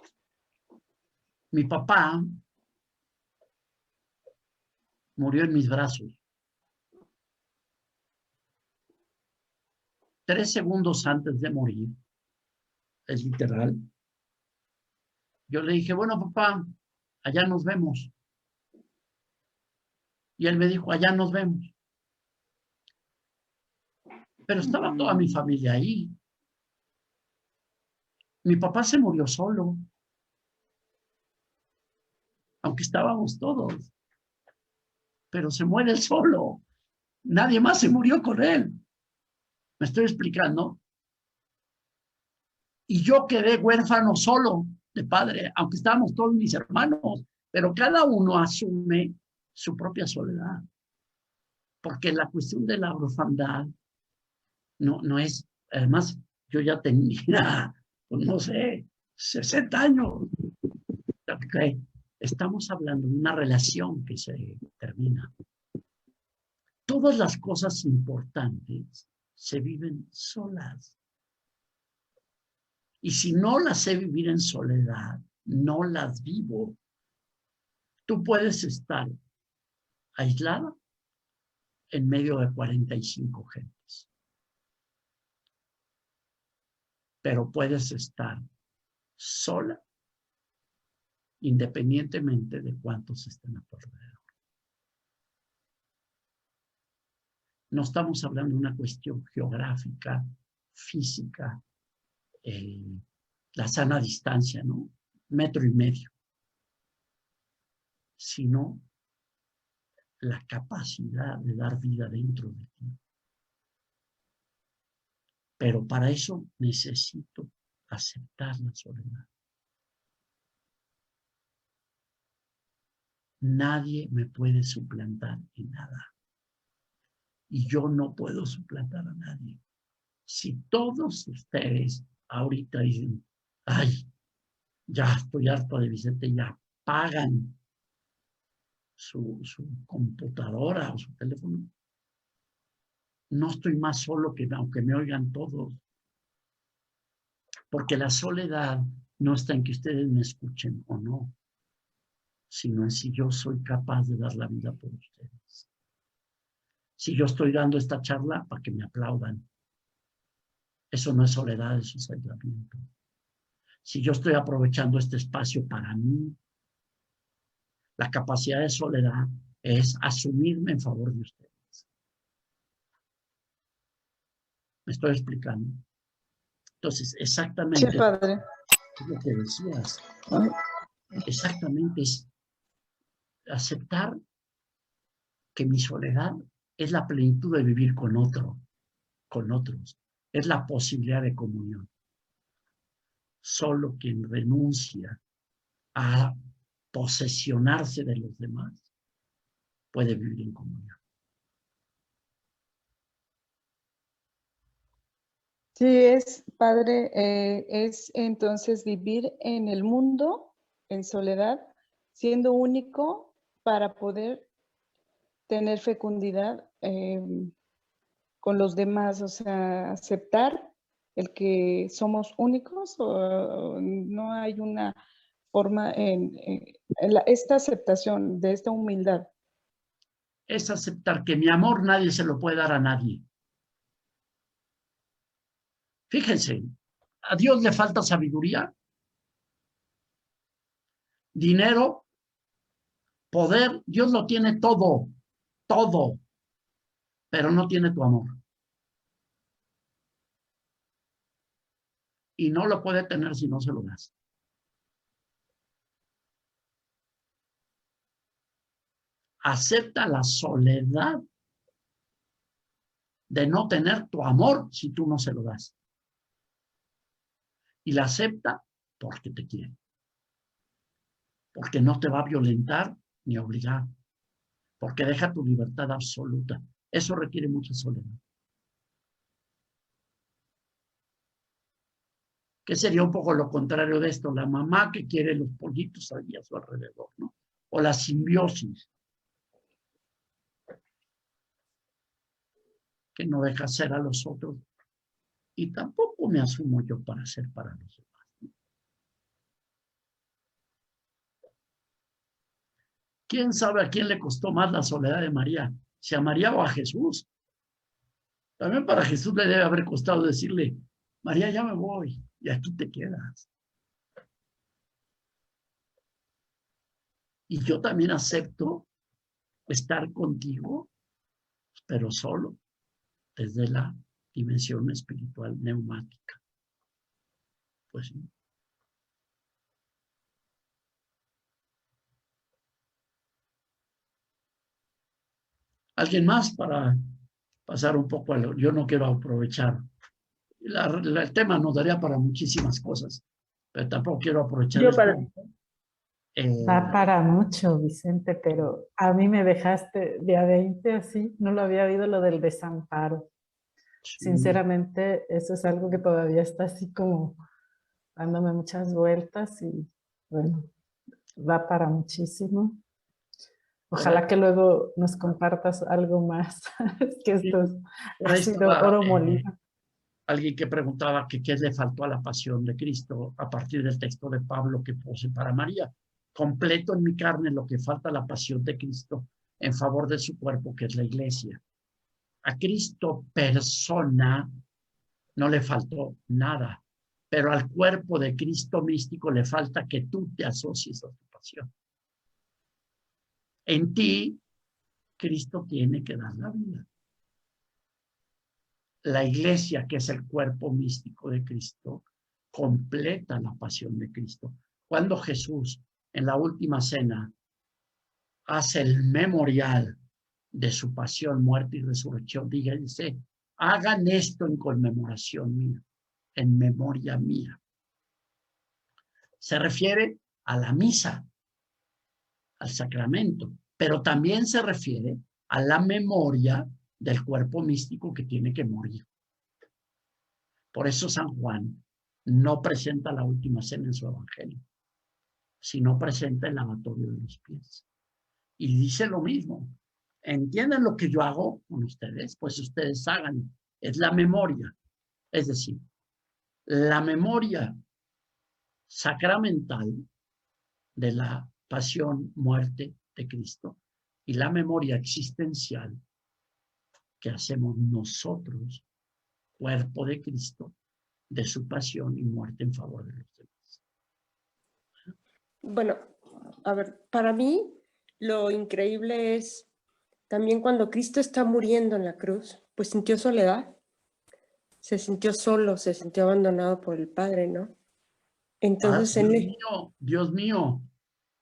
Mi papá murió en mis brazos. 3 segundos antes de morir, es literal, yo le dije, bueno, papá, allá nos vemos. Y él me dijo, allá nos vemos. Pero estaba toda mi familia ahí. Mi papá se murió solo, aunque estábamos todos. Pero se muere él solo. Nadie más se murió con él. ¿Me estoy explicando? Y yo quedé huérfano solo de padre, aunque estábamos todos mis hermanos, pero cada uno asume su propia soledad. Porque la cuestión de la orfandad no es, además, yo ya tenía, pues no sé, 60 años. Okay. Estamos hablando de una relación que se termina. Todas las cosas importantes se viven solas. Y si no las sé vivir en soledad, no las vivo. Tú puedes estar aislada en medio de 45 gentes. Pero puedes estar sola independientemente de cuántos estén a tu alrededor. No estamos hablando de una cuestión geográfica, física, la sana distancia, ¿no? 1,5 metros, sino la capacidad de dar vida dentro de ti. Pero para eso necesito aceptar la soledad. Nadie me puede suplantar en nada. Y yo no puedo suplantar a nadie. Si todos ustedes ahorita dicen, ay, ya estoy harto de Vicente, ya pagan su computadora o su teléfono, no estoy más solo que aunque me oigan todos. Porque la soledad no está en que ustedes me escuchen o no, sino en si yo soy capaz de dar la vida por ustedes. Si yo estoy dando esta charla para que me aplaudan, eso no es soledad, eso es aislamiento. Si yo estoy aprovechando este espacio para mí, la capacidad de soledad es asumirme en favor de ustedes. ¿Me estoy explicando? Entonces, exactamente Sí, padre. lo que decías, exactamente es aceptar que mi soledad es la plenitud de vivir con otros, es la posibilidad de comunión. Solo quien renuncia a posesionarse de los demás puede vivir en comunión. Sí, es, padre, es entonces vivir en el mundo, en soledad, siendo único para poder tener fecundidad con los demás, o sea, aceptar el que somos únicos, o no hay una forma esta aceptación de esta humildad. Es aceptar que mi amor nadie se lo puede dar a nadie. Fíjense, a Dios le falta sabiduría, dinero, poder. Dios lo tiene todo, pero no tiene tu amor. Y no lo puede tener si no se lo das. Acepta la soledad de no tener tu amor si tú no se lo das. Y la acepta porque te quiere. Porque no te va a violentar ni obligar. Porque deja tu libertad absoluta. Eso requiere mucha soledad. ¿Qué sería un poco lo contrario de esto? La mamá que quiere los pollitos ahí a su alrededor, ¿no? O la simbiosis, que no deja ser a los otros. Y tampoco me asumo yo para ser para los demás, ¿no? ¿Quién sabe a quién le costó más la soledad de María? ¿Si a María o a Jesús? También para Jesús le debe haber costado decirle, María, ya me voy y aquí te quedas. Y yo también acepto estar contigo, pero solo desde la dimensión espiritual neumática. Pues sí. ¿Alguien más para pasar un poco a lo? Yo no quiero aprovechar El tema nos daría para muchísimas cosas, pero tampoco quiero aprovechar Yo el para- punto. Da para mucho, Vicente, pero a mí me dejaste de a 20 así, no lo había oído lo del desamparo. Sinceramente, eso es algo que todavía está así como dándome muchas vueltas y bueno, da para muchísimo. Ojalá que luego nos compartas algo más, es que esto Por ha ahí sido estaba, oro molido. alguien que preguntaba que qué le faltó a la pasión de Cristo a partir del texto de Pablo que puse para María. Completo en mi carne lo que falta a la pasión de Cristo en favor de su cuerpo, que es la iglesia. A Cristo persona no le faltó nada, pero al cuerpo de Cristo místico le falta que tú te asocies a tu pasión. En ti, Cristo tiene que dar la vida. La iglesia, que es el cuerpo místico de Cristo, completa la pasión de Cristo. Cuando Jesús, en la última cena, hace el memorial de su pasión, muerte y resurrección, dice, hagan esto en conmemoración mía, en memoria mía. Se refiere a la misa, al sacramento, pero también se refiere a la memoria del cuerpo místico que tiene que morir. Por eso San Juan no presenta la última cena en su evangelio, sino presenta el lavatorio de los pies. Y dice lo mismo. ¿Entienden lo que yo hago con ustedes? Pues ustedes hagan. Es la memoria. Es decir, la memoria sacramental de la pasión, muerte de Cristo y la memoria existencial que hacemos nosotros, cuerpo de Cristo, de su pasión y muerte en favor de los demás. Bueno, a ver, para mí lo increíble es también cuando Cristo está muriendo en la cruz, pues sintió soledad, se sintió solo, se sintió abandonado por el Padre, ¿no? Entonces, Dios mío,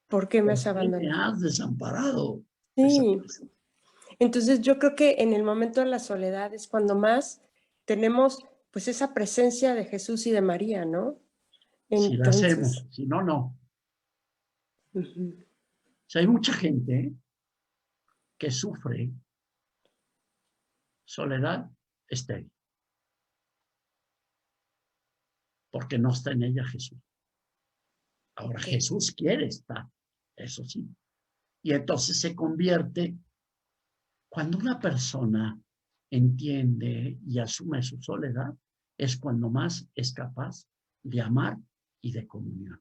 ¿por qué me has ¿por qué abandonado? me has desamparado? Sí. Entonces yo creo que en el momento de la soledad es cuando más tenemos pues esa presencia de Jesús y de María, ¿no? Si la Entonces, hacemos, si no, no. O sea, hay mucha gente que sufre soledad estéril, porque no está en ella Jesús. Ahora Jesús quiere estar, eso sí. Y entonces se convierte, cuando una persona entiende y asume su soledad, es cuando más es capaz de amar y de comunión.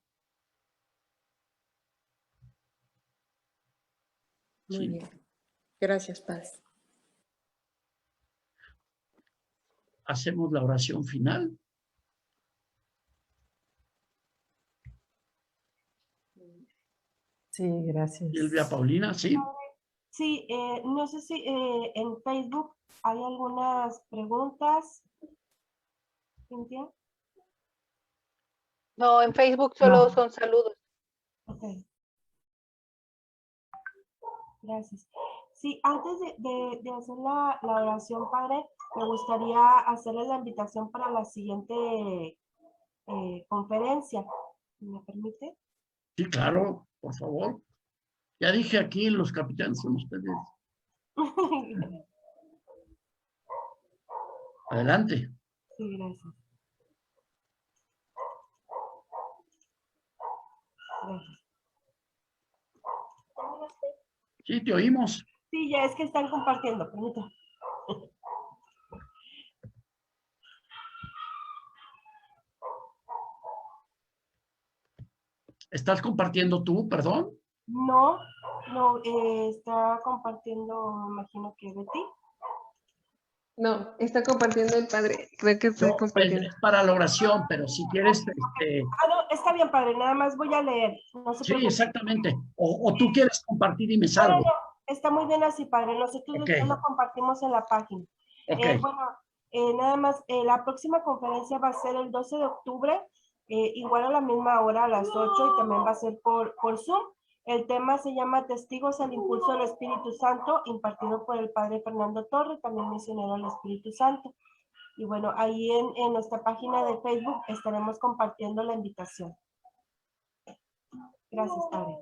Muy bien. Gracias, Padre. Hacemos la oración final. Sí, gracias. Silvia Paulina, sí. Sí, no sé si en Facebook hay algunas preguntas. ¿Cintia? No, en Facebook solo son saludos. Ok. Gracias. Sí, antes de hacer la oración, Padre, me gustaría hacerles la invitación para la siguiente conferencia. ¿Me permite? Sí, claro, por favor. Ya dije aquí, los capitanes son ustedes. Adelante. Sí, gracias. Gracias. Sí, te oímos. Sí, ya es que están compartiendo, permítame. ¿Estás compartiendo tú, perdón? No, está compartiendo, me imagino que Betty. No, está compartiendo el padre. Creo que está compartiendo. Es para la oración, pero si quieres... no, está bien, padre, nada más voy a leer. No se preocupe. Exactamente. O tú quieres compartir y me salgo. No, está muy bien así, padre. Nosotros ya lo compartimos en la página. Nada más, la próxima conferencia va a ser el 12 de octubre, igual a la misma hora, a las 8, y también va a ser por Zoom. El tema se llama Testigos al Impulso del Espíritu Santo, impartido por el padre Fernando Torres, también misionero del Espíritu Santo. Y bueno, ahí en nuestra página de Facebook estaremos compartiendo la invitación. Gracias, Padre.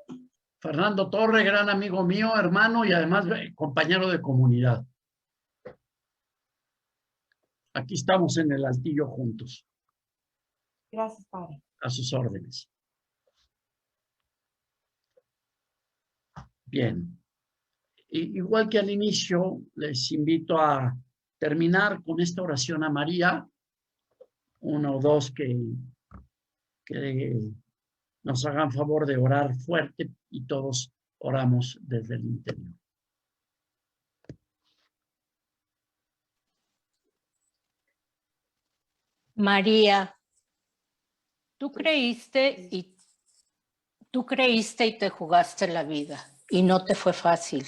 Fernando Torre, gran amigo mío, hermano y además compañero de comunidad. Aquí estamos en el altillo juntos. Gracias, Padre. A sus órdenes. Bien. Igual que al inicio, les invito a terminar con esta oración a María. Uno o dos que nos hagan favor de orar fuerte y todos oramos desde el interior. María, tú creíste y te jugaste la vida y no te fue fácil.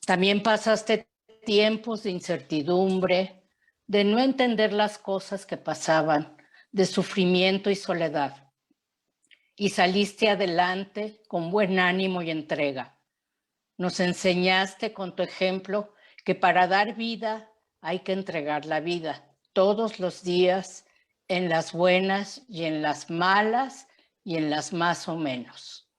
También pasaste tiempos de incertidumbre, de no entender las cosas que pasaban, de sufrimiento y soledad. Y saliste adelante con buen ánimo y entrega. Nos enseñaste con tu ejemplo que para dar vida hay que entregar la vida todos los días, en las buenas y en las malas y en las más o menos.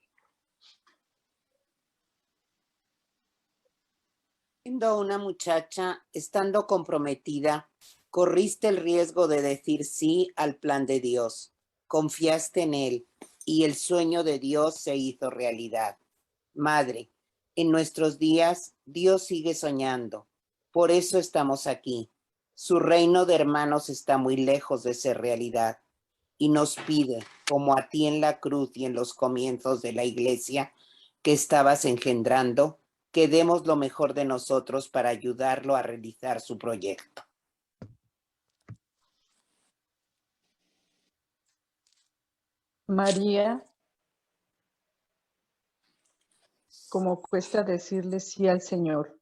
Siendo una muchacha, estando comprometida, corriste el riesgo de decir sí al plan de Dios. Confiaste en él y el sueño de Dios se hizo realidad. Madre, en nuestros días, Dios sigue soñando. Por eso estamos aquí. Su reino de hermanos está muy lejos de ser realidad y nos pide, como a ti en la cruz y en los comienzos de la iglesia que estabas engendrando, que demos lo mejor de nosotros para ayudarlo a realizar su proyecto. María, ¿cómo cuesta decirle sí al Señor?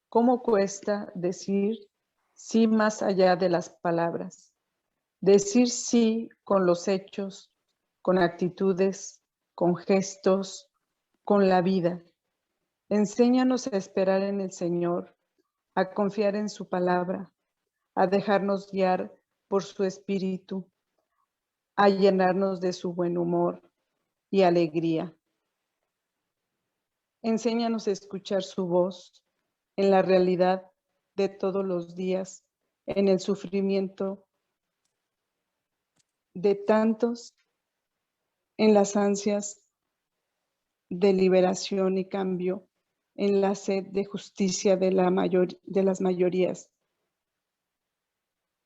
¿Cómo cuesta decir sí más allá de las palabras? Decir sí con los hechos, con actitudes, con gestos, con la vida. Enséñanos a esperar en el Señor, a confiar en su palabra, a dejarnos guiar por su espíritu, a llenarnos de su buen humor y alegría. Enséñanos a escuchar su voz en la realidad de todos los días, en el sufrimiento de tantos, en las ansias de liberación y cambio, en la sed de justicia de las mayorías.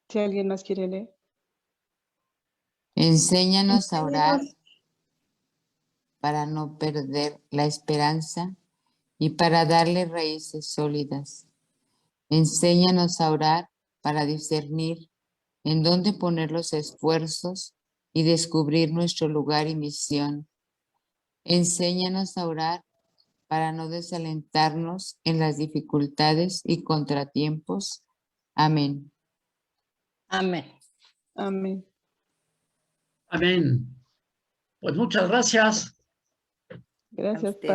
Si alguien más quiere leer. Enséñanos a orar para no perder la esperanza y para darle raíces sólidas. Enséñanos a orar para discernir en dónde poner los esfuerzos y descubrir nuestro lugar y misión. Enséñanos a orar para no desalentarnos en las dificultades y contratiempos. Amén. Amén. Amén. Amén. Pues muchas gracias. Gracias, Padre.